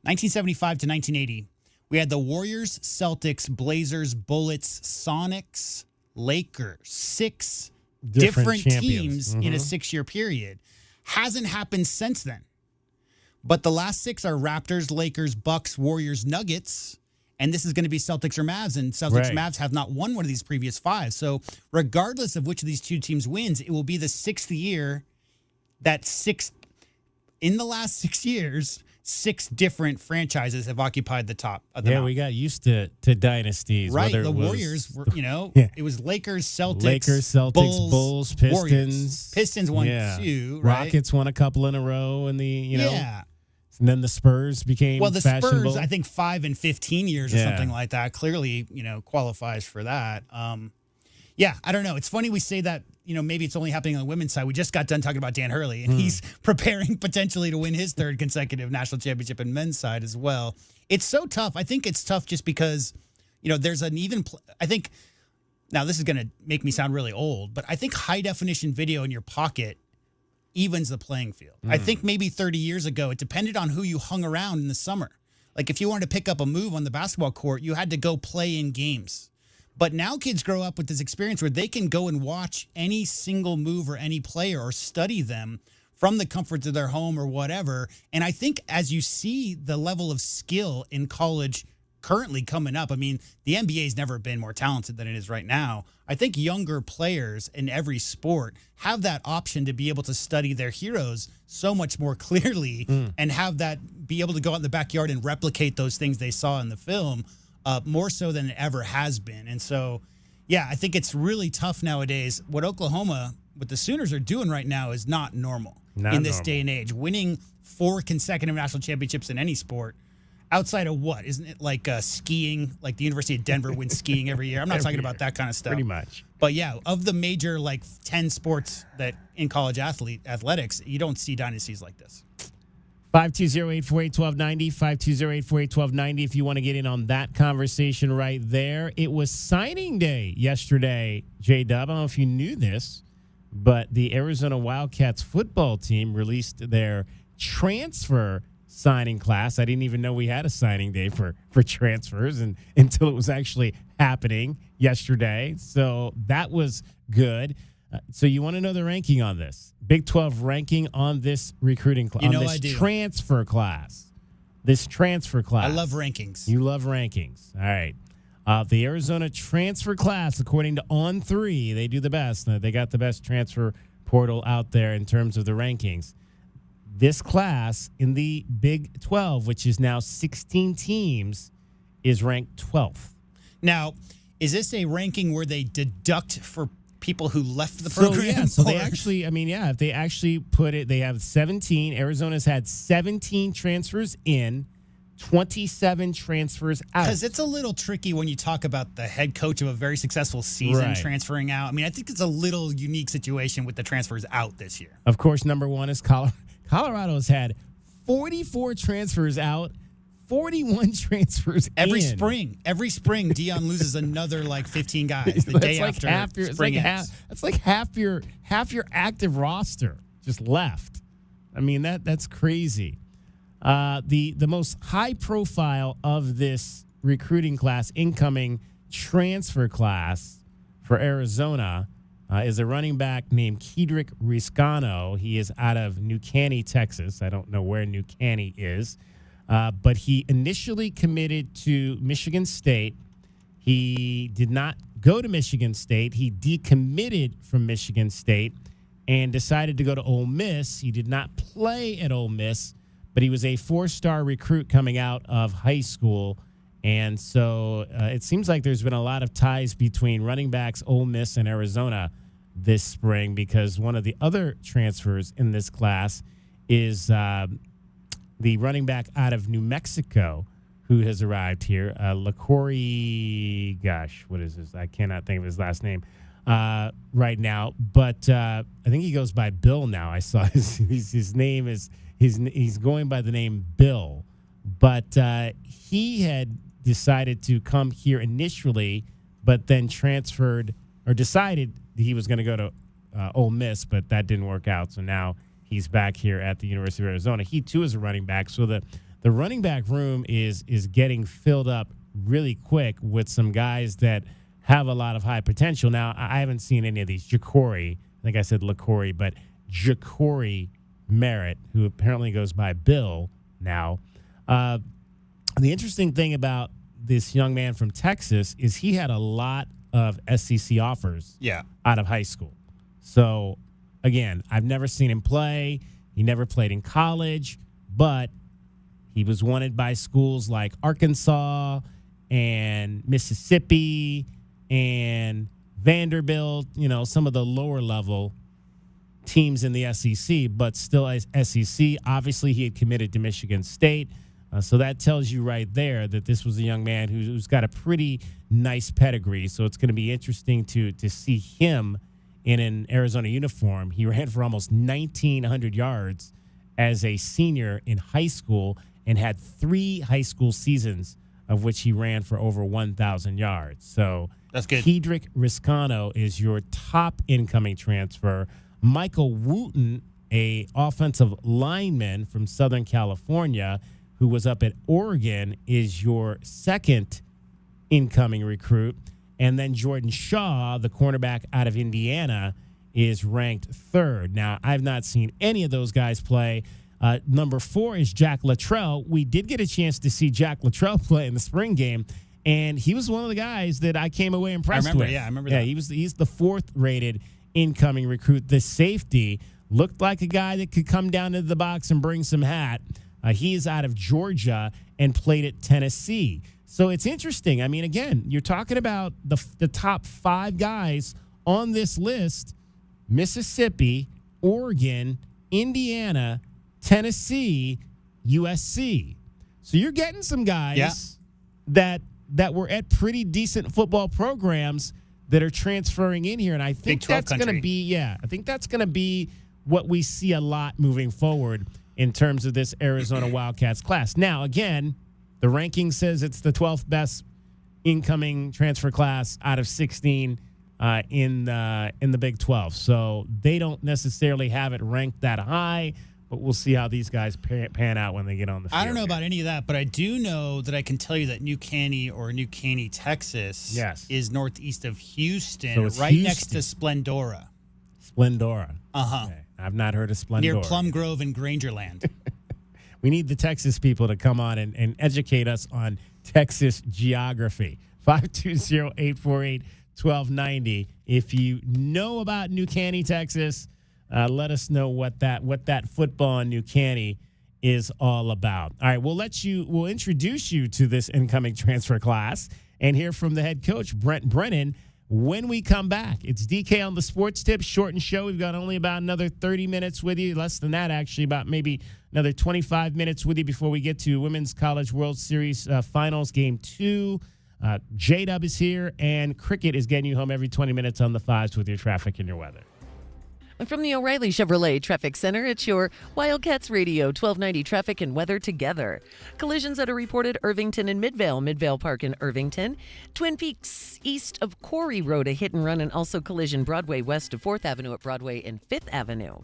Speaker 16: 1975 to 1980, we had the Warriors, Celtics, Blazers, Bullets, Sonics, Lakers. 6 different teams in a 6-year period. Hasn't happened since then. But the last 6 are Raptors, Lakers, Bucks, Warriors, Nuggets. And this is going to be Celtics or Mavs, and Celtics Mavs have not won one of these previous 5. So regardless of which of these two teams wins, it will be the 6th year that in the last 6 years, 6 different franchises have occupied the top of the mountain.
Speaker 5: We got used to dynasties.
Speaker 16: Right, the Warriors were, it was Lakers, Celtics,
Speaker 5: Bulls, Pistons.
Speaker 16: Warriors. Pistons won 2, right?
Speaker 5: Rockets won a couple in a row, and and then the Spurs became fashionable.
Speaker 16: Spurs, I think 5 and 15 years or something like that, clearly, qualifies for that. I don't know. It's funny we say that, maybe it's only happening on the women's side. We just got done talking about Dan Hurley, and he's preparing potentially to win his 3rd consecutive national championship in men's side as well. It's so tough. I think it's tough just because, there's an even I think, now this is going to make me sound really old, but I think high-definition video in your pocket evens the playing field. I think maybe 30 years ago, it depended on who you hung around in the summer. Like if you wanted to pick up a move on the basketball court, you had to go play in games. But now kids grow up with this experience where they can go and watch any single move or any player or study them from the comforts of their home or whatever. And I think as you see the level of skill in college currently coming up, I mean, the NBA's never been more talented than it is right now. I think younger players in every sport have that option to be able to study their heroes so much more clearly and have that be able to go out in the backyard and replicate those things they saw in the film more so than it ever has been. And so, I think it's really tough nowadays. What Oklahoma, what the Sooners are doing right now is not normal in this day and age. Winning 4 consecutive national championships in any sport Outside of what? Isn't it like skiing? Like the University of Denver wins skiing every year. I'm not talking about that kind of stuff.
Speaker 5: Pretty much.
Speaker 16: But yeah, of the major 10 sports that in college athletics, you don't see dynasties like this.
Speaker 5: 520-848-1290, 520-848-1290 if you want to get in on that conversation right there. It was signing day yesterday, J-Dub. I don't know if you knew this, but the Arizona Wildcats football team released their transfer signing class. I didn't even know we had a signing day for transfers until it was actually happening yesterday. So that was good. So you want to know the ranking on this? Big 12 ranking on this recruiting class, on this transfer class. This transfer class.
Speaker 16: I love rankings.
Speaker 5: You love rankings. All right. The Arizona transfer class, according to On3, they do the best. They got the best transfer portal out there in terms of the rankings. This class in the Big 12, which is now 16 teams, is ranked 12th.
Speaker 16: Now, is this a ranking where they deduct for people who left the program?
Speaker 5: So they actually, if they actually put it, they have 17. Arizona's had 17 transfers in, 27 transfers out.
Speaker 16: Because it's a little tricky when you talk about the head coach of a very successful season transferring out. I think it's a little unique situation with the transfers out this year.
Speaker 5: Of course, number one is Colorado. Colorado's had 44 transfers out, 41 transfers
Speaker 16: every
Speaker 5: in.
Speaker 16: Every spring, Dion loses another 15 guys the day after spring ends.
Speaker 5: That's like half your active roster just left. That's crazy. The most high profile of this recruiting class, incoming transfer class for Arizona, is a running back named Kedrick Riscano. He is out of New Caney, Texas. I don't know where New Caney is. But he initially committed to Michigan State. He did not go to Michigan State. He decommitted from Michigan State and decided to go to Ole Miss. He did not play at Ole Miss, but he was a 4-star recruit coming out of high school. And so it seems like there's been a lot of ties between running backs, Ole Miss, and Arizona this spring, because one of the other transfers in this class is the running back out of New Mexico who has arrived here, LaCorey, what is this? I cannot think of his last name right now, but I think he goes by Bill now. I saw his name is, he's going by the name Bill, but he had decided to come here initially, but then transferred or decided he was going to go to Ole Miss, but that didn't work out. So now he's back here at the University of Arizona. He, too, is a running back. So the running back room is getting filled up really quick with some guys that have a lot of high potential. Now, I haven't seen any of these. Ja'Cory, I think I said LaCorey, but Ja'Cory Merritt, who apparently goes by Bill now. The interesting thing about this young man from Texas is he had a lot of SEC offers out of high school. So, again, I've never seen him play. He never played in college, but he was wanted by schools like Arkansas and Mississippi and Vanderbilt, some of the lower level teams in the SEC, but still as SEC. Obviously, he had committed to Michigan State. So that tells you right there that this was a young man who's got a pretty nice pedigree. So it's going to be interesting to see him in an Arizona uniform. He ran for almost 1,900 yards as a senior in high school and had 3 high school seasons of which he ran for over 1,000 yards. So
Speaker 16: that's good.
Speaker 5: Kedrick Riscano is your top incoming transfer. Michael Wooten, a offensive lineman from Southern California who was up at Oregon, is your second incoming recruit. And then Jordan Shaw, the cornerback out of Indiana, is ranked 3rd. Now, I've not seen any of those guys play. Number 4 is Jack Luttrell. We did get a chance to see Jack Luttrell play in the spring game, and he was one of the guys that I came away impressed with.
Speaker 16: I remember that.
Speaker 5: He's the 4th-rated incoming recruit. The safety looked like a guy that could come down into the box and bring some hat. He is out of Georgia and played at Tennessee. So it's interesting. Again, you're talking about the top 5 guys on this list: Mississippi, Oregon, Indiana, Tennessee, USC. So you're getting some guys that were at pretty decent football programs that are transferring in here, and I think that's going to be I think that's going to be what we see a lot moving forward in terms of this Arizona Wildcats class. Now, again, the ranking says it's the 12th best incoming transfer class out of 16 in the Big 12. So they don't necessarily have it ranked that high, but we'll see how these guys pan out when they get on the field.
Speaker 16: I don't know about any of that, but I do know that I can tell you that New Caney, Texas is northeast of Houston,
Speaker 5: So
Speaker 16: right next to Splendora.
Speaker 5: Splendora.
Speaker 16: Uh-huh.
Speaker 5: Okay. I've not heard of Splendora.
Speaker 16: Near Plum Grove and Grangerland.
Speaker 5: We need the Texas people to come on and educate us on Texas geography. 520-848-1290. If you know about New Caney, Texas, let us know what that football in New Caney is all about. All right, we'll introduce you to this incoming transfer class and hear from the head coach, Brent Brennan, when we come back. It's DK on the Sports Tip, shortened show. We've got only about another 30 minutes with you, less than that actually, about maybe another 25 minutes with you before we get to Women's College World Series Finals Game 2. J-Dub is here, and Cricket is getting you home every 20 minutes on the 5s with your traffic and your weather.
Speaker 8: From the O'Reilly Chevrolet Traffic Center, it's your Wildcats Radio 1290 traffic and weather together. Collisions that are reported Irvington and Midvale Park in Irvington. Twin Peaks east of Quarry Road, a hit and run, and also collision Broadway west of 4th Avenue at Broadway and 5th Avenue.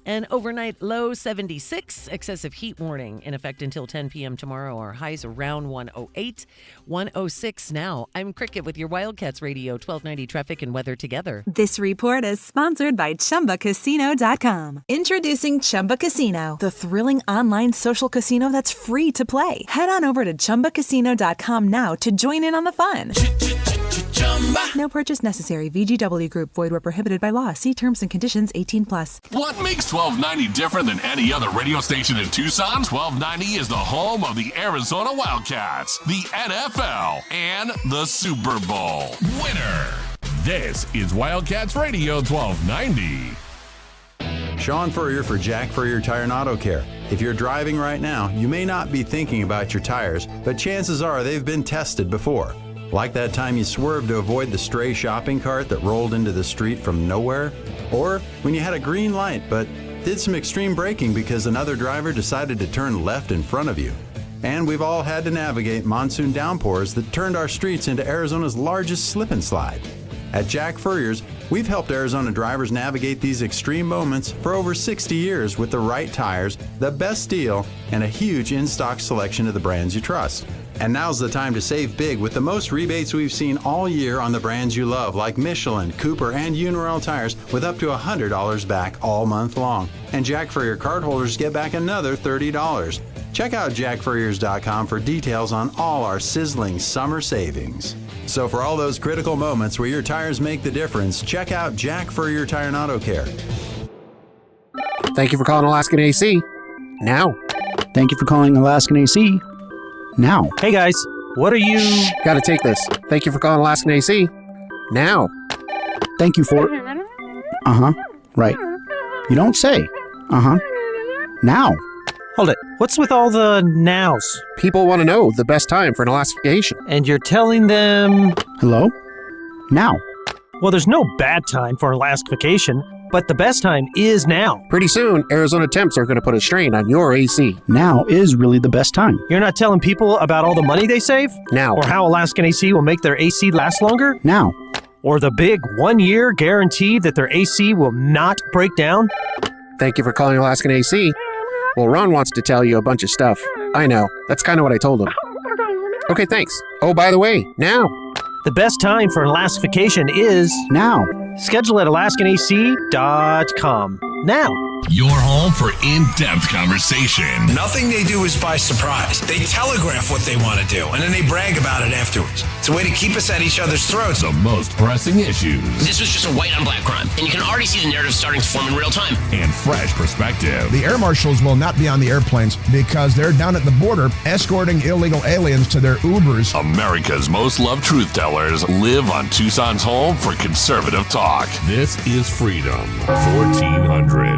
Speaker 8: An overnight low 76, excessive heat warning in effect until 10 p.m. tomorrow. Our highs around 108, 106 now. I'm Cricket with your Wildcats Radio 1290 traffic and weather together.
Speaker 12: This report is sponsored by ChumbaCasino.com. Introducing Chumba Casino, the thrilling online social casino that's free to play. Head on over to ChumbaCasino.com now to join in on the fun. No purchase necessary. VGW Group. Void where prohibited by law. See terms and conditions. 18+.
Speaker 3: What makes 1290 different than any other radio station in Tucson? 1290 is the home of the Arizona Wildcats, the NFL, and the Super Bowl. Winner. This is Wildcats Radio 1290.
Speaker 14: Sean Furrier for Jack Furrier Tire and Auto Care. If you're driving right now, you may not be thinking about your tires, but chances are they've been tested before. Like that time you swerved to avoid the stray shopping cart that rolled into the street from nowhere? Or when you had a green light but did some extreme braking because another driver decided to turn left in front of you? And we've all had to navigate monsoon downpours that turned our streets into Arizona's largest slip and slide. At Jack Furrier's, we've helped Arizona drivers navigate these extreme moments for over 60 years with the right tires, the best steel, and a huge in-stock selection of the brands you trust. And now's the time to save big with the most rebates we've seen all year on the brands you love, like Michelin, Cooper, and Uniroyal tires, with up to $100 back all month long. And Jack Furrier cardholders get back another $30. Check out jackfurriers.com for details on all our sizzling summer savings. So for all those critical moments where your tires make the difference, check out Jack Furrier Tire and Auto Care.
Speaker 23: Thank you for calling Alaskan AC. Now. Thank you for calling Alaskan AC. Now.
Speaker 24: Hey guys, what are you...
Speaker 23: Gotta take this. Thank you for calling Alaskan AC. Now. Thank you for... Uh-huh. Right. You don't say. Uh-huh. Now.
Speaker 24: Hold it. What's with all the nows?
Speaker 23: People want to know the best time for an elastification.
Speaker 24: And you're telling them...
Speaker 23: Hello? Now.
Speaker 24: Well, there's no bad time for an elastification, but the best time is now.
Speaker 23: Pretty soon, Arizona temps are going to put a strain on your AC. Now is really the best time.
Speaker 24: You're not telling people about all the money they save?
Speaker 23: Now.
Speaker 24: Or how Alaskan AC will make their AC last longer?
Speaker 23: Now.
Speaker 24: Or the big 1-year guarantee that their AC will not break down?
Speaker 23: Thank you for calling Alaskan AC. Well, Ron wants to tell you a bunch of stuff. I know. That's kind of what I told him. Okay, thanks. Oh, by the way, now.
Speaker 24: The best time for an elastification is...
Speaker 23: now.
Speaker 24: Schedule at AlaskanAC.com. Now.
Speaker 3: Your home for in-depth conversation.
Speaker 17: Nothing they do is by surprise. They telegraph what they want to do, and then they brag about it afterwards. It's a way to keep us at each other's throats.
Speaker 3: The most pressing issues.
Speaker 18: This was just a white on black crime, and you can already see the narrative starting to form in real time.
Speaker 3: And fresh perspective.
Speaker 19: The air marshals will not be on the airplanes because they're down at the border escorting illegal aliens to their Ubers.
Speaker 3: America's most loved truth tellers live on Tucson's home for conservative talk. This is Freedom 1400.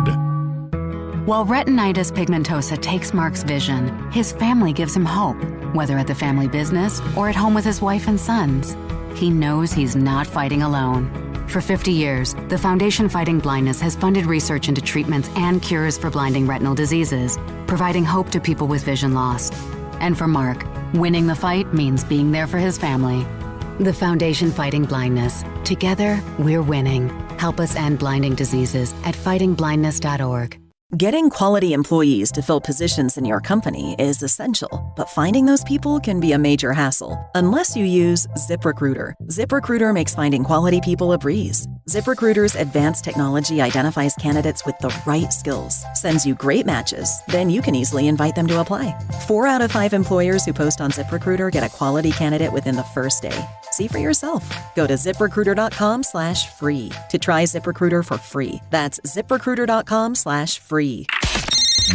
Speaker 1: While retinitis pigmentosa takes Mark's vision, his family gives him hope, whether at the family business or at home with his wife and sons. He knows he's not fighting alone. For 50 years, the Foundation Fighting Blindness has funded research into treatments and cures for blinding retinal diseases, providing hope to people with vision loss. And for Mark, winning the fight means being there for his family. The Foundation Fighting Blindness. Together, we're winning. Help us end blinding diseases at fightingblindness.org.
Speaker 2: Getting quality employees to fill positions in your company is essential, but finding those people can be a major hassle unless you use ZipRecruiter. ZipRecruiter makes finding quality people a breeze. ZipRecruiter's advanced technology identifies candidates with the right skills, sends you great matches, then you can easily invite them to apply. 4 out of 5 employers who post on ZipRecruiter get a quality candidate within the first day. See for yourself. Go to ZipRecruiter.com/free to try ZipRecruiter for free. That's ZipRecruiter.com/free.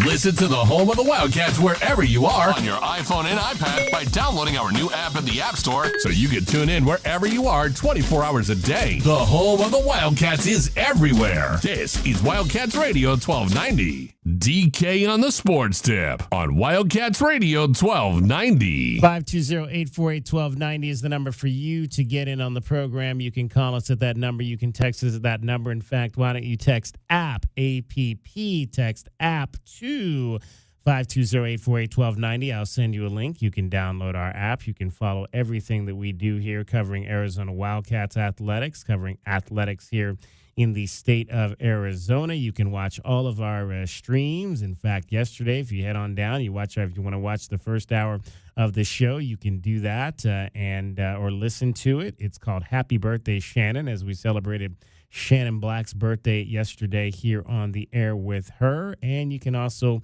Speaker 3: Listen to the home of the Wildcats wherever you are on your iPhone and iPad by downloading our new app in the App Store so you can tune in wherever you are 24 hours a day. The home of the Wildcats is everywhere. This is Wildcats Radio 1290. DK on the Sports Tip on Wildcats Radio 1290.
Speaker 5: 520-848-1290 is the number for you to get in on the program. You can call us at that number. You can text us at that number. In fact, why don't you text APP, APP, text APP to 520-848-1290. I'll send you a link. You can download our app. You can follow everything that we do here covering Arizona Wildcats athletics, covering athletics here in the state of Arizona. You can watch all of our streams. In fact, yesterday, if you head on down, if you want to watch the first hour of the show, you can do that or listen to it. It's called Happy Birthday, Shannon, as we celebrated Shannon Black's birthday yesterday here on the air with her. And you can also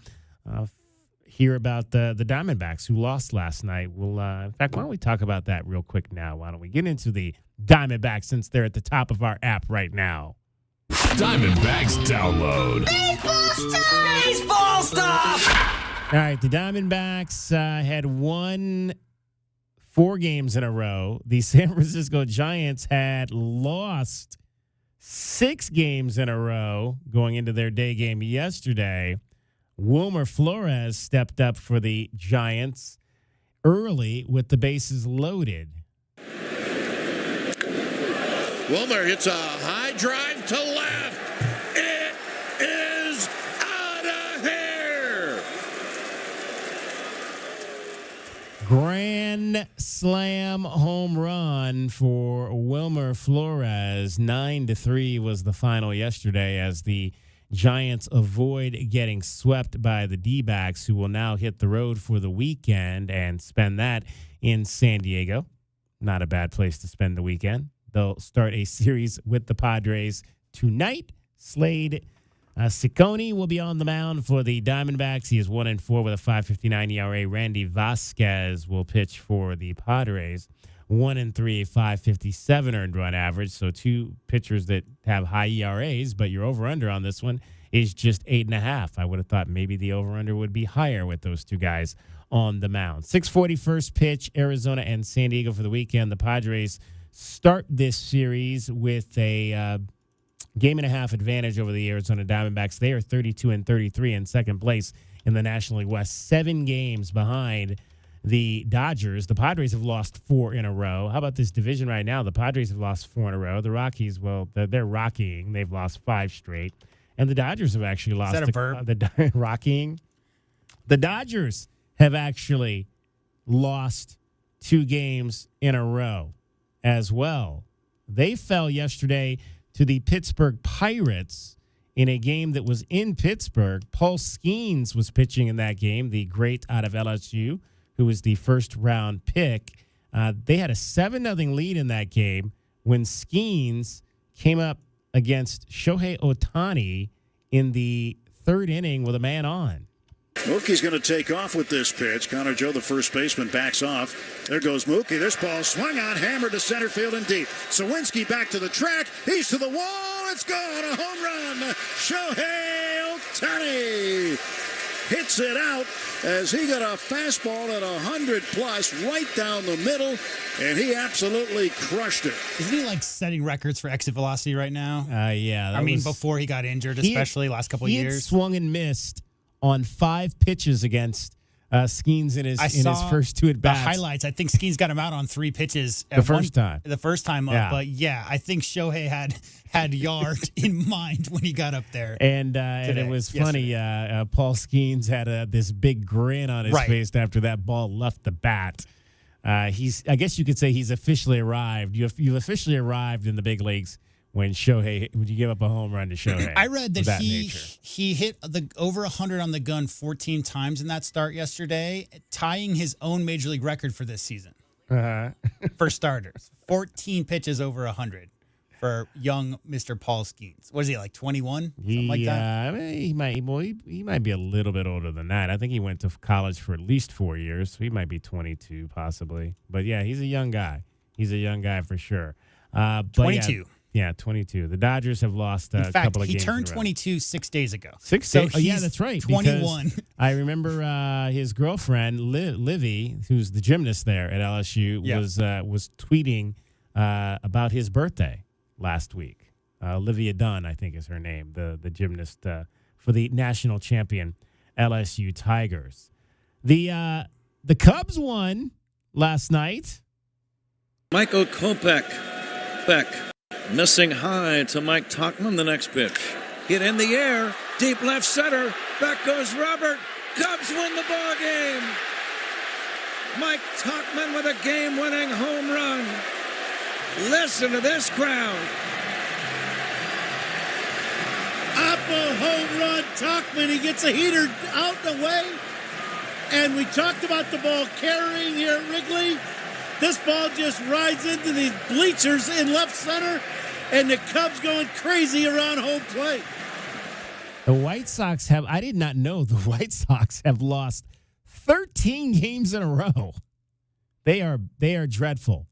Speaker 5: hear about the Diamondbacks who lost last night. We'll, in fact, why don't we talk about that real quick now? Why don't we get into the Diamondbacks since they're at the top of our app right now?
Speaker 3: Diamondbacks download.
Speaker 17: Baseball stuff!
Speaker 5: All right, the Diamondbacks had won 4 games in a row. The San Francisco Giants had lost 6 games in a row going into their day game yesterday. Wilmer Flores stepped up for the Giants early with the bases loaded.
Speaker 6: Wilmer hits a high drive to left. It is out of here.
Speaker 5: Grand slam home run for Wilmer Flores. 9-3 was the final yesterday as the Giants avoid getting swept by the D-backs, who will now hit the road for the weekend and spend that in San Diego. Not a bad place to spend the weekend. They'll start a series with the Padres tonight. Slade Ciccone will be on the mound for the Diamondbacks. He is 1-4 with a 5.59 ERA. Randy Vasquez will pitch for the Padres. 1-3, 5.57 earned run average. So 2 pitchers that have high ERAs, but your over-under on this one is just 8.5. I would have thought maybe the over-under would be higher with those 2 guys on the mound. 6:40 first pitch, Arizona and San Diego for the weekend. The Padres start this series with a game-and-a-half advantage over the Arizona Diamondbacks. They are 32-33 in second place in the National League West, 7 games behind the Dodgers. The Padres have lost 4 in a row. How about this division right now? The Padres have lost 4 in a row. The Rockies, well, they're rockying. They've lost 5 straight. And the Dodgers have actually lost.
Speaker 16: Is that a verb?
Speaker 5: Rockying. The Dodgers have actually lost 2 games in a row as well. They fell yesterday to the Pittsburgh Pirates in a game that was in Pittsburgh. Paul Skeens was pitching in that game, the great out of LSU, who was the first-round pick. They had a 7-0 lead in that game when Skeens came up against Shohei Ohtani in the 3rd inning with a man on.
Speaker 6: Mookie's going to take off with this pitch. Connor Joe, the first baseman, backs off. There goes Mookie. This ball swung on, hammered to center field and deep. Sawinski back to the track. He's to the wall. It's gone. A home run. Shohei Ohtani. hits it out as he got a fastball at 100+ right down the middle, and he absolutely crushed it.
Speaker 16: Isn't he like setting records for exit velocity right now?
Speaker 5: Yeah.
Speaker 16: I mean, before he got injured, especially last couple of years.
Speaker 5: He had swung and missed on 5 pitches against Skeens in his first 2 at bats.
Speaker 16: The highlights. I think Skeens got him out on 3 pitches
Speaker 5: The first time
Speaker 16: up.
Speaker 5: Yeah.
Speaker 16: But yeah, I think Shohei had yard in mind when he got up there.
Speaker 5: And it was funny. Paul Skeens had this big grin on his face after that ball left the bat. I guess you could say he's officially arrived. You've officially arrived in the big leagues when you give up a home run to Shohei.
Speaker 16: I read that he hit over 100 on the gun 14 times in that start yesterday, tying his own major league record for this season. For starters, 14 pitches over 100 for young Mr. Paul Skeens. What is he, like 21? Something like that?
Speaker 5: I mean, he might be a little bit older than that. I think he went to college for at least 4 years, so he might be 22 possibly. But yeah, he's a young guy. He's a young guy for sure.
Speaker 16: 22.
Speaker 5: Yeah, 22. The Dodgers have lost a couple of games.
Speaker 16: He turned 22 6 days ago.
Speaker 5: 6 days? Oh, yeah, that's right.
Speaker 16: 21.
Speaker 5: I remember his girlfriend, Livy, who's the gymnast there at LSU, was tweeting about his birthday last week. Olivia Dunn, I think is her name, the gymnast for the national champion LSU Tigers. The Cubs won last night.
Speaker 4: Michael Kopech. Missing high to Mike Tauchman, the next pitch. Hit in the air, deep left center. Back goes Robert. Cubs win the ball game. Mike Tauchman with a game-winning home run. Listen to this crowd.
Speaker 7: Apple home run, Tauchman. He gets a heater out the way. And we talked about the ball carrying here at Wrigley. This ball just rides into the bleachers in left center, and the Cubs going crazy around home plate.
Speaker 5: The White Sox I did not know the White Sox have lost 13 games in a row. They are dreadful.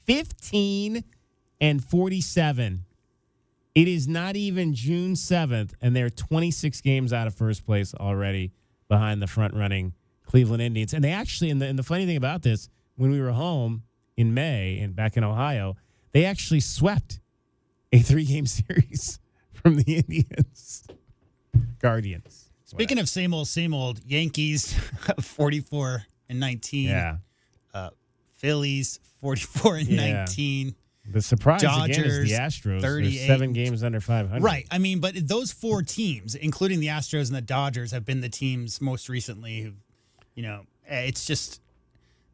Speaker 5: 15-47. It is not even June 7th, and they're 26 games out of first place already behind the front-running Cleveland Indians. And they actually, and the funny thing about this, when we were home in May and back in Ohio, they actually swept a 3-game series from the Indians. Guardians.
Speaker 16: Speaking of same old, Yankees 44-19.
Speaker 5: Yeah.
Speaker 16: Phillies 44-19.
Speaker 5: The surprise
Speaker 16: Dodgers,
Speaker 5: again is the Astros.
Speaker 16: 38.
Speaker 5: They're 7 games under 500.
Speaker 16: Right. I mean, but those 4 teams, including the Astros and the Dodgers, have been the teams most recently who, it's just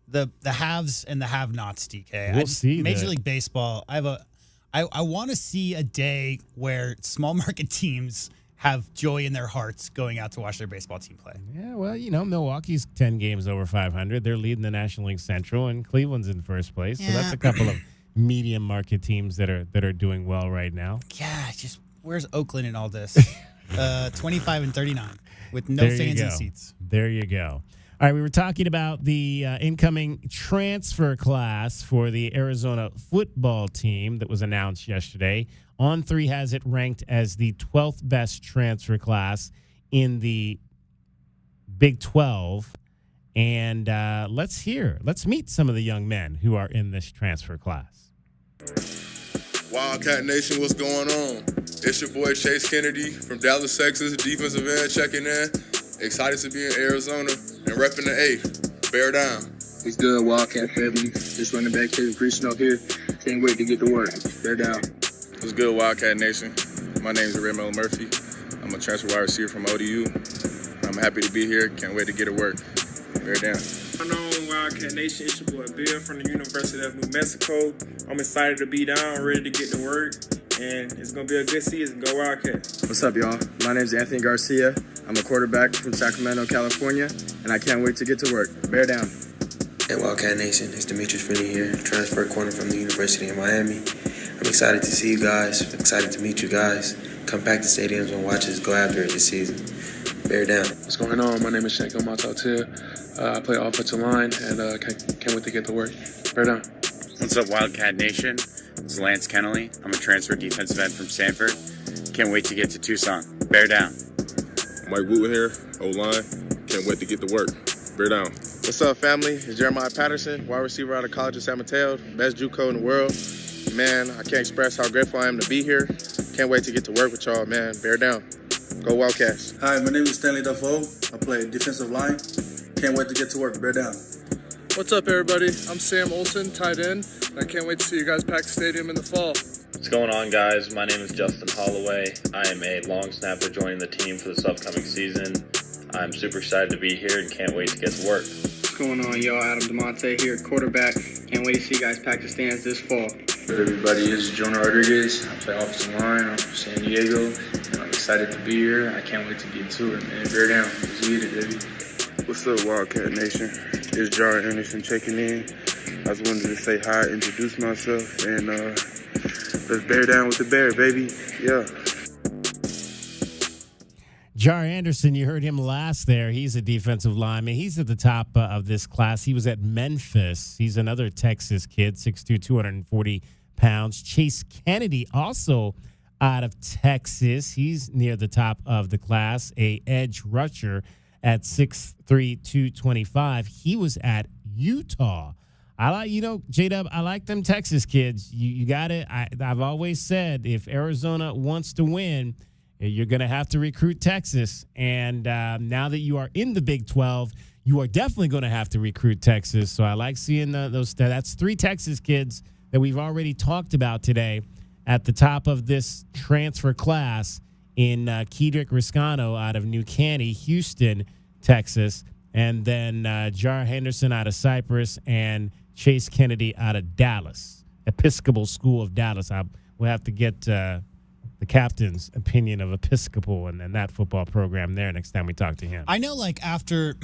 Speaker 16: the haves and the have-nots, DK.
Speaker 5: We'll see.
Speaker 16: Major League Baseball, I want to see a day where small market teams have joy in their hearts going out to watch their baseball team play.
Speaker 5: Yeah, well, Milwaukee's 10 games over 500. They're leading the National League Central, and Cleveland's in first place. So that's a couple of medium market teams that are doing well right now.
Speaker 16: Yeah, just where's Oakland in all this? 25-39 with no fans in seats.
Speaker 5: There you go. All right, we were talking about the incoming transfer class for the Arizona football team that was announced yesterday. On3 has it ranked as the 12th best transfer class in the Big 12. And let's meet some of the young men who are in this transfer class.
Speaker 9: Wildcat Nation, what's going on? It's your boy Chase Kennedy from Dallas, Texas, defensive end checking in. Excited to be in Arizona and repping the A. Bear down.
Speaker 13: It's good, Wildcat family. Just running back here, Green up here. Can't wait to get to work. Bear down.
Speaker 9: What's good, Wildcat Nation? My name is Raymond Murphy. I'm a transfer wide receiver from ODU. I'm happy to be here. Can't wait to get to work. Bear down.
Speaker 25: What's going on, Wildcat Nation? It's your boy Bill from the University of New Mexico. I'm excited to be down, ready to get to work, and it's going to be a good season. Go Wildcats.
Speaker 26: What's up, y'all? My name is Anthony Garcia. I'm a quarterback from Sacramento, California, and I can't wait to get to work. Bear down.
Speaker 27: Hey, Wildcat Nation. It's Demetrius Finney here, transfer corner from the University of Miami. I'm excited to see you guys, excited to meet you guys. Come back to stadiums and watch us go after it this season. Bear down.
Speaker 28: What's going on? My name is Shanko Matautier. I play offensive line and can't wait to get to work. Bear down.
Speaker 29: What's up, Wildcat Nation? This is Lance Kennelly. I'm a transfer defensive end from Stanford. Can't wait to get to Tucson. Bear down.
Speaker 9: Mike Wooten here, O-line.
Speaker 29: Can't wait to get to work. Bear down.
Speaker 26: What's up, family? It's Jeremiah Patterson, wide receiver out of College of San Mateo, best JUCO in the world. Man, I can't express how grateful I am to be here. Can't wait to get to work with y'all, man. Bear down. Go Wildcats.
Speaker 8: Hi, my name is Stanley Dufault. I play defensive line. Can't wait to get to work. Bear down.
Speaker 10: What's up, everybody? I'm Sam Olson, tight end. I can't wait to see you guys pack the stadium in the fall.
Speaker 11: What's going on, guys? My name is Justin Holloway. I am a long snapper joining the team for this upcoming season. I'm super excited to be here and can't wait to get to work.
Speaker 12: What's going on, y'all? Adam DeMonte here, quarterback. Can't wait to see you guys pack the stands this fall.
Speaker 27: Hey everybody, this is Jonah Rodriguez. I play offensive line. I'm from San Diego, and I'm excited to be here. I can't wait to get to it, man. Bear down. Let's get it, baby.
Speaker 26: What's up, Wildcat Nation? It's Jar Anderson checking in. I just wanted to say hi, introduce myself, and let's bear down with the bear, baby. Yeah.
Speaker 5: Jar Anderson, you heard him last there. He's a defensive lineman. He's at the top of this class. He was at Memphis. He's another Texas kid, 6'2", 240 pounds. Chase Kennedy, also out of Texas. He's near the top of the class, a edge rusher at 6'3", 225. He was at Utah. I like, J-Dub, I like them Texas kids. You got it. I've always said if Arizona wants to win, you're going to have to recruit Texas. And now that you are in the Big 12, you are definitely going to have to recruit Texas. So I like seeing those. That's 3 Texas kids that we've already talked about today at the top of this transfer class in Kedrick Riscano out of New Caney, Houston, Texas. And then Jar Henderson out of Cyprus and Chase Kennedy out of Dallas, Episcopal School of Dallas. We'll have to get the captain's opinion of Episcopal and that football program there next time we talk to him.
Speaker 16: I know, like, after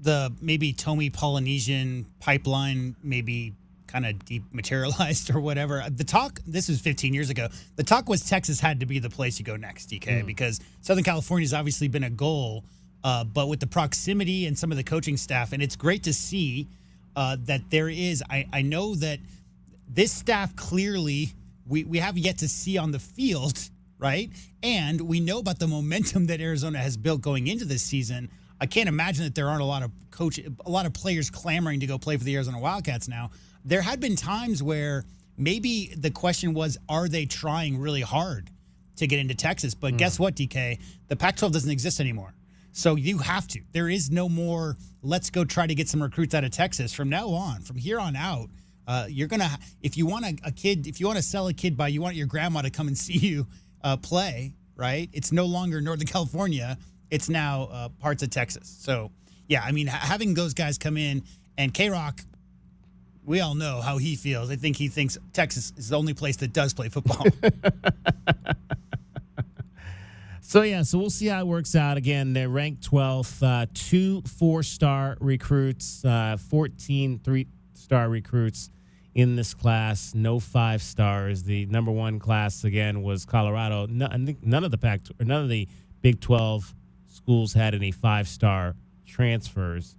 Speaker 16: the maybe Tomi Polynesian pipeline maybe kind of dematerialized or whatever, the talk, this was 15 years ago, the talk was Texas had to be the place you go next, DK, because Southern California has obviously been a goal, but with the proximity and some of the coaching staff, and it's great to see that there is, I know that this staff clearly, we have yet to see on the field, right? And we know about the momentum that Arizona has built going into this season. I can't imagine that there aren't a lot of players clamoring to go play for the Arizona Wildcats now. There had been times where maybe the question was, are they trying really hard to get into Texas? But guess what, DK? The Pac-12 doesn't exist anymore. So you have to. There is no more, let's go try to get some recruits out of Texas. From now on, from here on out, you're going to, if you want a kid, if you want to sell a kid by, you want your grandma to come and see you play, right? It's no longer Northern California. It's now parts of Texas. So, yeah, I mean, having those guys come in, and K-Rock, we all know how he feels. I think he thinks Texas is the only place that does play football.
Speaker 5: So we'll see how it works out. Again, they're ranked 12th, 2 4-star recruits, 14 3-star recruits in this class, no 5 stars. The number 1 class, again, was Colorado. None of the Big 12 schools had any 5-star transfers.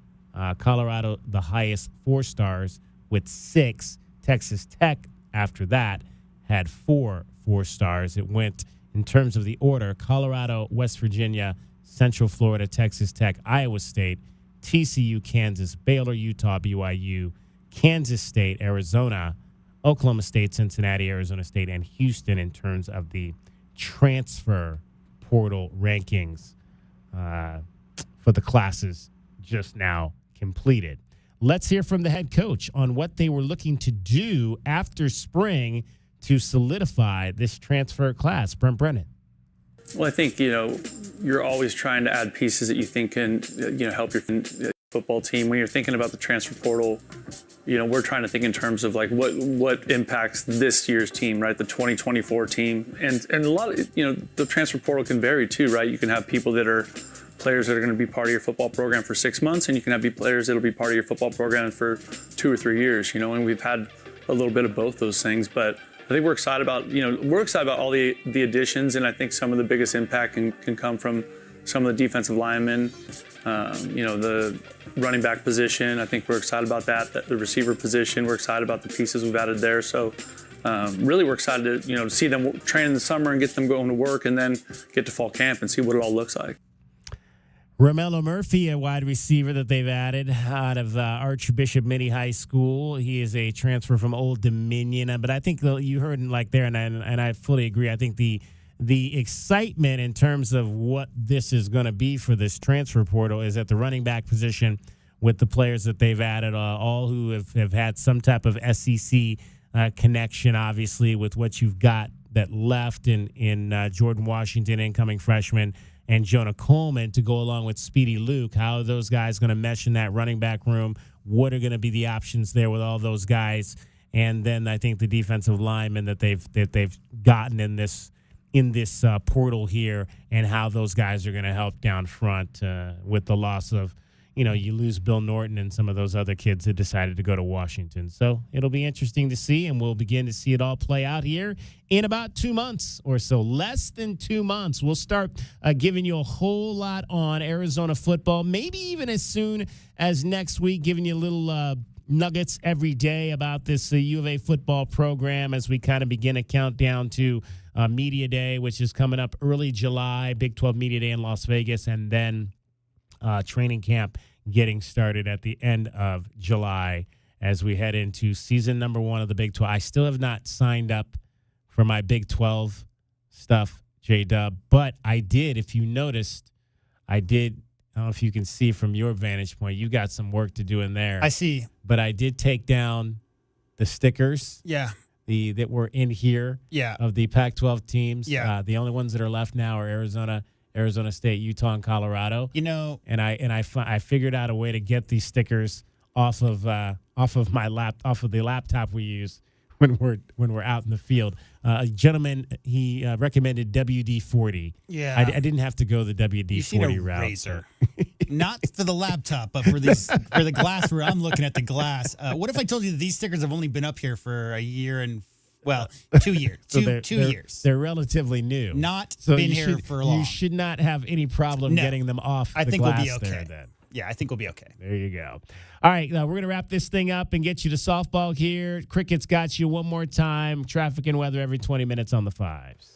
Speaker 5: Colorado, the highest 4 stars with 6. Texas Tech, after that, had 4 stars. It went in terms of the order: Colorado, West Virginia, Central Florida, Texas Tech, Iowa State, TCU, Kansas, Baylor, Utah, BYU, Kansas State, Arizona, Oklahoma State, Cincinnati, Arizona State, and Houston in terms of the transfer portal rankings for the classes just now completed. Let's hear from the head coach on what they were looking to do after spring to solidify this transfer class. Brent Brennan.
Speaker 14: Well, I think, you're always trying to add pieces that you think can, help your football team. When you're thinking about the transfer portal, we're trying to think in terms of like what impacts this year's team, right? The 2024 team. And a lot of, the transfer portal can vary too, right? You can have people that are players that are going to be part of your football program for 6 months, and you can have players that will be part of your football program for 2 or 3 years, and we've had a little bit of both those things. But I think we're excited about, all the additions, and I think some of the biggest impact can come from some of the defensive linemen, the running back position. I think we're excited about that. The receiver position, we're excited about the pieces we've added there. So really we're excited to, see them train in the summer and get them going to work, and then get to fall camp and see what it all looks like.
Speaker 5: Romello Murphy, a wide receiver that they've added out of Archbishop Mini High School. He is a transfer from Old Dominion. But I think you heard like there, and I fully agree. I think the excitement in terms of what this is going to be for this transfer portal is at the running back position with the players that they've added, all who have had some type of SEC connection, obviously, with what you've got that left in Jordan Washington, incoming freshman, and Jonah Coleman to go along with Speedy Luke. How are those guys going to mesh in that running back room? What are going to be the options there with all those guys? And then I think the defensive linemen that they've gotten in this portal here, and how those guys are going to help down front with the loss of, you lose Bill Norton and some of those other kids that decided to go to Washington. So it'll be interesting to see, and we'll begin to see it all play out here in about 2 months or so. Less than 2 months. We'll start giving you a whole lot on Arizona football, maybe even as soon as next week, giving you little nuggets every day about this U of A football program as we kind of begin a countdown to Media Day, which is coming up early July, Big 12 Media Day in Las Vegas, and then training camp getting started at the end of July as we head into season number 1 of the Big 12. I still have not signed up for my Big 12 stuff, J-Dub, but I did. If you noticed, I don't know if you can see from your vantage point. You got some work to do in there.
Speaker 16: I see.
Speaker 5: But I did take down the stickers.
Speaker 16: Yeah.
Speaker 5: That were in here.
Speaker 16: Yeah.
Speaker 5: Of the Pac-12 teams.
Speaker 16: Yeah.
Speaker 5: The only ones that are left now are Arizona State, Utah, and Colorado. And I figured out a way to get these stickers off of the laptop we use when we're out in the field. A gentleman, he recommended WD-40.
Speaker 16: Yeah.
Speaker 5: I didn't have to go the WD-40 route.
Speaker 16: Razor. Not for the laptop, but for the glass where I'm looking at the glass. What if I told you that these stickers have only been up here for a year and 2 years.
Speaker 5: So
Speaker 16: two years.
Speaker 5: They're relatively new.
Speaker 16: Not been here for long.
Speaker 5: You should not have any problem getting them off the glass.
Speaker 16: I think we'll be okay.
Speaker 5: There, then.
Speaker 16: Yeah, I think we'll be okay.
Speaker 5: There you go. All right, we're going to wrap this thing up and get you to softball here. Cricket's got you one more time. Traffic and weather every 20 minutes on the fives.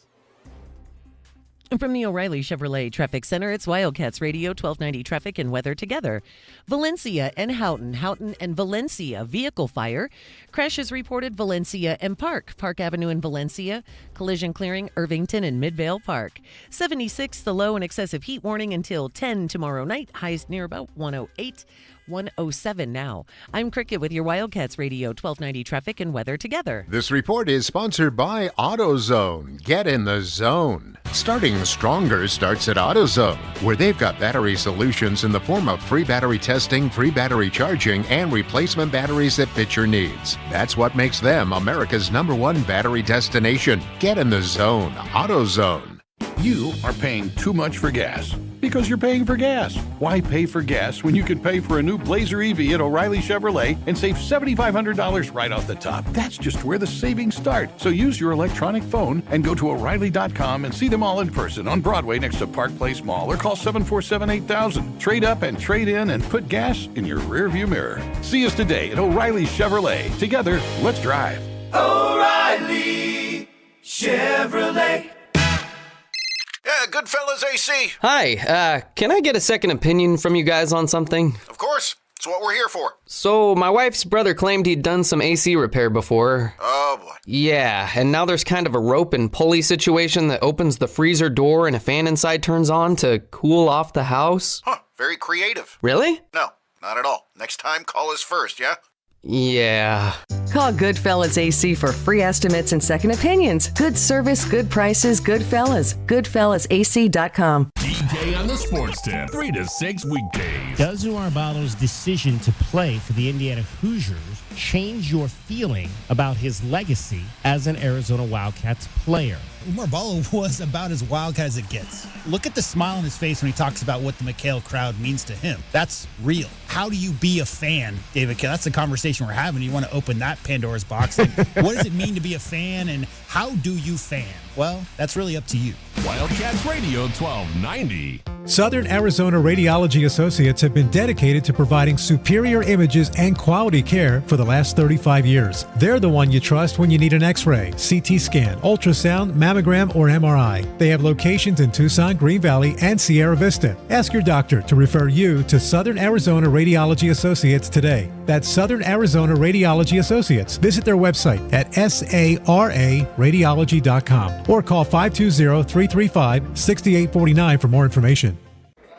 Speaker 1: From the O'Reilly Chevrolet Traffic Center, it's Wildcats Radio 1290 Traffic and Weather together. Valencia and Houghton and Valencia, vehicle fire. Crashes reported Valencia and Park Avenue in Valencia. Collision clearing Irvington and Midvale Park. 76, the low and excessive heat warning until 10 tomorrow night. Highs near about 108. 107 now. I'm Cricket with your Wildcats Radio 1290 Traffic and Weather together.
Speaker 15: This report is sponsored by AutoZone. Get in the zone. Starting stronger starts at AutoZone, where they've got battery solutions in the form of free battery testing, free battery charging, and replacement batteries that fit your needs. That's what makes them America's #1 battery destination. Get in the zone. AutoZone.
Speaker 18: You are paying too much for gas because you're paying for gas. Why pay for gas when you can pay for a new Blazer EV at O'Reilly Chevrolet and save $7,500 right off the top? That's just where the savings start. So use your electronic phone and go to O'Reilly.com and see them all in person on Broadway next to Park Place Mall, or call 747-8000. Trade up and trade in and put gas in your rearview mirror. See us today at O'Reilly Chevrolet. Together, let's drive.
Speaker 19: O'Reilly Chevrolet.
Speaker 17: Yeah, Goodfellas AC.
Speaker 20: Hi, can I get a second opinion from you guys on something?
Speaker 17: Of course. It's what we're here for.
Speaker 20: So, my wife's brother claimed he'd done some AC repair before.
Speaker 17: Oh, boy.
Speaker 20: Yeah, and now there's kind of a rope and pulley situation that opens the freezer door and a fan inside turns on to cool off the house.
Speaker 17: Huh, very creative.
Speaker 20: Really?
Speaker 17: No, not at all. Next time, call us first, yeah?
Speaker 20: Yeah.
Speaker 21: Call Goodfellas AC for free estimates and second opinions. Good service, good prices, Goodfellas. GoodfellasAC.com.
Speaker 3: DJ on the Sports Tip, 3 to 6 weekdays.
Speaker 5: Does Umar Ballo's decision to play for the Indiana Hoosiers change your feeling about his legacy as an Arizona Wildcats player?
Speaker 16: Umar Ballo was about as Wildcat as it gets. Look at the smile on his face when he talks about what the McHale crowd means to him. That's real. How do you be a fan, David? That's the conversation we're having. You want to open that Pandora's box. Like, what does it mean to be a fan, and how do you fan? Well, that's really up to you.
Speaker 3: Wildcats Radio 1290.
Speaker 2: Southern Arizona Radiology Associates have been dedicated to providing superior images and quality care for the last 35 years. They're the one you trust when you need an X-ray, CT scan, ultrasound, mammogram, or MRI. They have locations in Tucson, Green Valley, and Sierra Vista. Ask your doctor to refer you to Southern Arizona Radiology Associates today. That's Southern Arizona Radiology Associates. Visit their website at sararadiology.com or call 520-335-6849 for more information.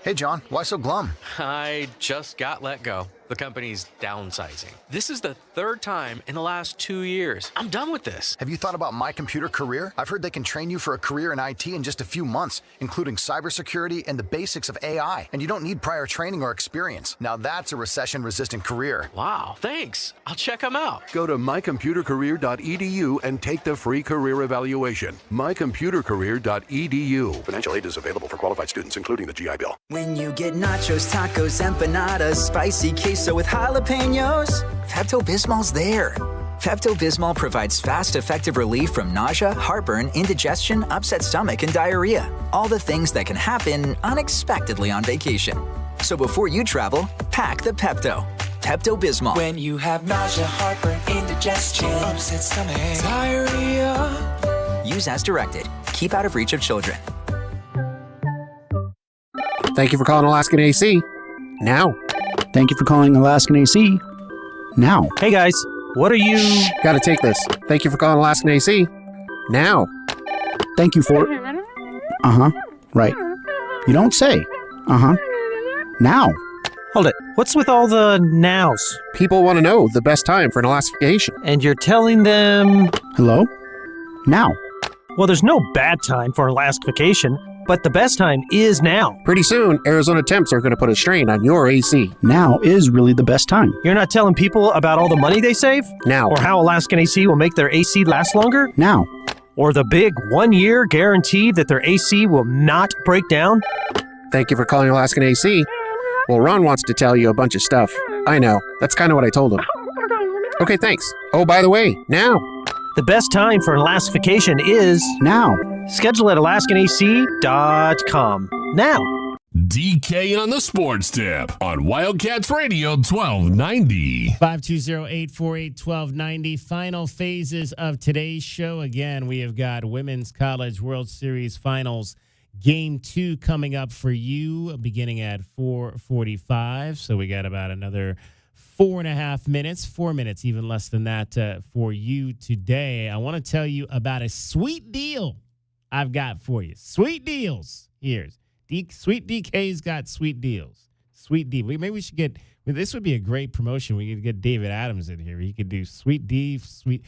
Speaker 4: Hey, John, why so glum?
Speaker 6: I just got let go. The company's downsizing. This is the third time in the last 2 years. I'm done with this.
Speaker 4: Have you thought about My Computer Career? I've heard they can train you for a career in IT in just a few months, including cybersecurity and the basics of AI. And you don't need prior training or experience. Now that's a recession-resistant career.
Speaker 6: Wow, thanks. I'll check them out.
Speaker 18: Go to mycomputercareer.edu and take the free career evaluation. mycomputercareer.edu. Financial aid is available for qualified students, including the GI Bill.
Speaker 7: When you get nachos, tacos, empanadas, spicy queso with jalapenos, Pepto-Bismol's there. Pepto-Bismol provides fast, effective relief from nausea, heartburn, indigestion, upset stomach, and diarrhea. All the things that can happen unexpectedly on vacation. So before you travel, pack the Pepto. Pepto-Bismol.
Speaker 19: When you have nausea, heartburn, indigestion, upset stomach, diarrhea.
Speaker 7: Use as directed. Keep out of reach of children.
Speaker 13: Thank you for calling Alaskan AC. Now.
Speaker 22: Thank you for calling Alaskan AC. Now.
Speaker 13: Hey guys, what are you... Gotta take this. Thank you for calling Alaskan AC. Now.
Speaker 22: Thank you for... Right. You don't say. Now.
Speaker 23: Hold it. What's with all the nows?
Speaker 13: People want to know the best time for an Alaskan vacation.
Speaker 23: And you're telling them...
Speaker 22: Hello? Now.
Speaker 23: Well, there's no bad time for an Alaska vacation, but the best time is now.
Speaker 13: Pretty soon, Arizona temps are going to put a strain on your AC.
Speaker 22: Now is really the best time.
Speaker 23: You're not telling people about all the money they save?
Speaker 13: Now.
Speaker 23: Or how Alaskan AC will make their AC last longer?
Speaker 22: Now.
Speaker 23: Or the big 1-year guarantee that their AC will not break down?
Speaker 13: Thank you for calling Alaskan AC. Well, Ron wants to tell you a bunch of stuff. I know. That's kind of what I told him. Okay, thanks. Oh, by the way, now.
Speaker 23: The best time for an Alaska vacation is...
Speaker 22: now.
Speaker 23: Schedule at AlaskanAC.com. Now.
Speaker 3: DK on the Sports Tip on Wildcats Radio 1290.
Speaker 5: 520-848-1290. Final phases of today's show. Again, we have got Women's College World Series Finals Game 2 coming up for you beginning at 4:45. So we got about another 4.5 minutes, 4 minutes, even less than that for you today. I want to tell you about a sweet deal I've got for you. Sweet deals. Here's Sweet DK's got sweet deals. Sweet D. Maybe we should get, this would be a great promotion. We could get David Adams in here. He could do sweet D, sweet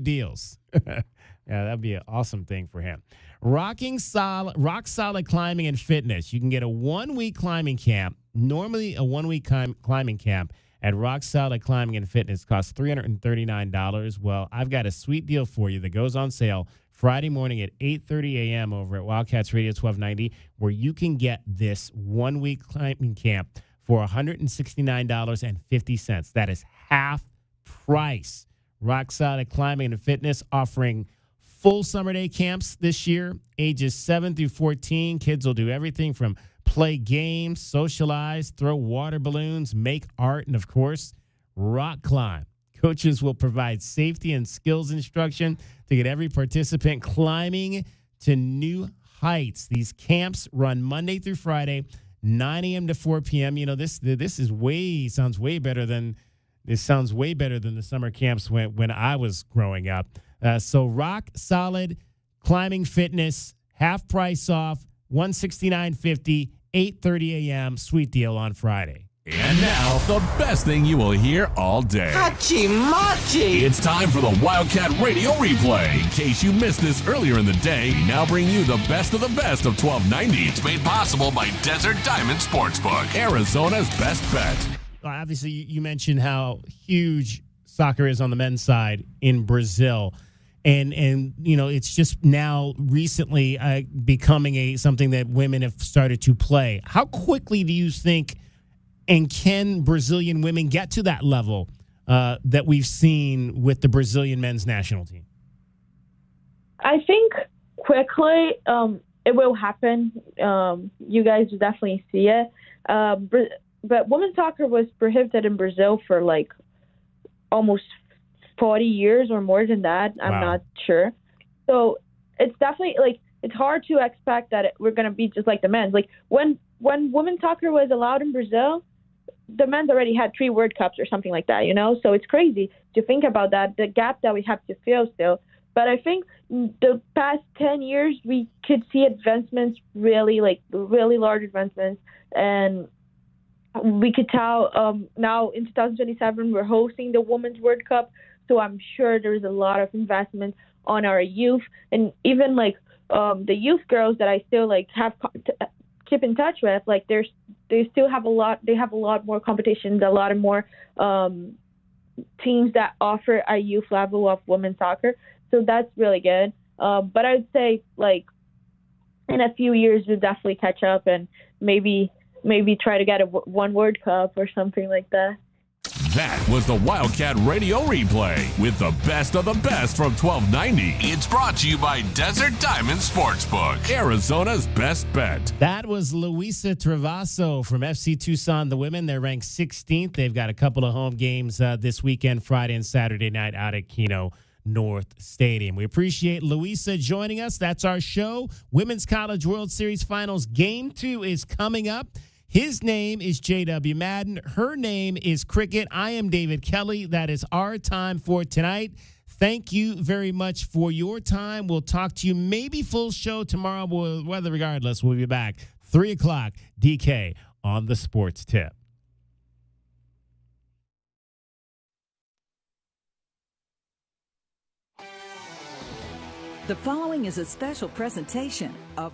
Speaker 5: deals. Yeah, that'd be an awesome thing for him. Rock solid climbing and fitness. You can get a 1-week climbing camp. Normally a 1-week climbing camp at Rock Solid Climbing and Fitness costs $339. Well, I've got a sweet deal for you that goes on sale Friday morning at 8:30 a.m. over at Wildcats Radio 1290, where you can get this 1-week climbing camp for $169.50. That is half price. Rock Solid Climbing and Fitness offering full summer day camps this year, ages 7 through 14. Kids will do everything from play games, socialize, throw water balloons, make art, and, of course, rock climb. Coaches will provide safety and skills instruction to get every participant climbing to new heights. These camps run Monday through Friday, 9 a.m. to 4 p.m. You know, this sounds way better than the summer camps when I was growing up. So Rock Solid Climbing Fitness, half price off, $169.50, 8:30 a.m. Sweet deal on Friday.
Speaker 3: And now, the best thing you will hear all day.
Speaker 19: Hachi-machi!
Speaker 3: It's time for the Wildcat Radio Replay. In case you missed this earlier in the day, we now bring you the best of 1290. It's made possible by Desert Diamond Sportsbook, Arizona's best bet.
Speaker 5: Obviously, you mentioned how huge soccer is on the men's side in Brazil. And you know, it's just now recently becoming something that women have started to play. How quickly do you think, and can Brazilian women get to that level that we've seen with the Brazilian men's national team?
Speaker 24: I think quickly.
Speaker 8: it will happen. You guys will definitely see it. But women's soccer was prohibited in Brazil for like almost 40 years or more than that. I'm not sure. So it's definitely like it's hard to expect that we're going to be just like the men's. Like when women's soccer was allowed in Brazil, the men's already had 3 World Cups or something like that, you know? So it's crazy to think about that, the gap that we have to fill still. But I think the past 10 years, we could see advancements, really large advancements. And we could tell now in 2027, we're hosting the Women's World Cup. So I'm sure there's a lot of investment on our youth. And even like the youth girls that I still like have keep in touch with, like they still have a lot more competitions, a lot of more teams that offer a youth level of women's soccer. So that's really good. But I'd say like in a few years we'll definitely catch up and maybe try to get one World Cup or something like that.
Speaker 3: That was the Wildcat Radio Replay with the best of the best from 1290. It's brought to you by Desert Diamond Sportsbook, Arizona's best bet.
Speaker 5: That was Luisa Travasso from FC Tucson. The women, they're ranked 16th. They've got a couple of home games this weekend, Friday and Saturday night out at Keno North Stadium. We appreciate Luisa joining us. That's our show. Women's College World Series Finals Game 2 is coming up. His name is J.W. Madden. Her name is Cricket. I am David Kelly. That is our time for tonight. Thank you very much for your time. We'll talk to you maybe full show tomorrow. Weather regardless, we'll be back 3 o'clock. DK on the Sports Tip.
Speaker 9: The following is a special presentation of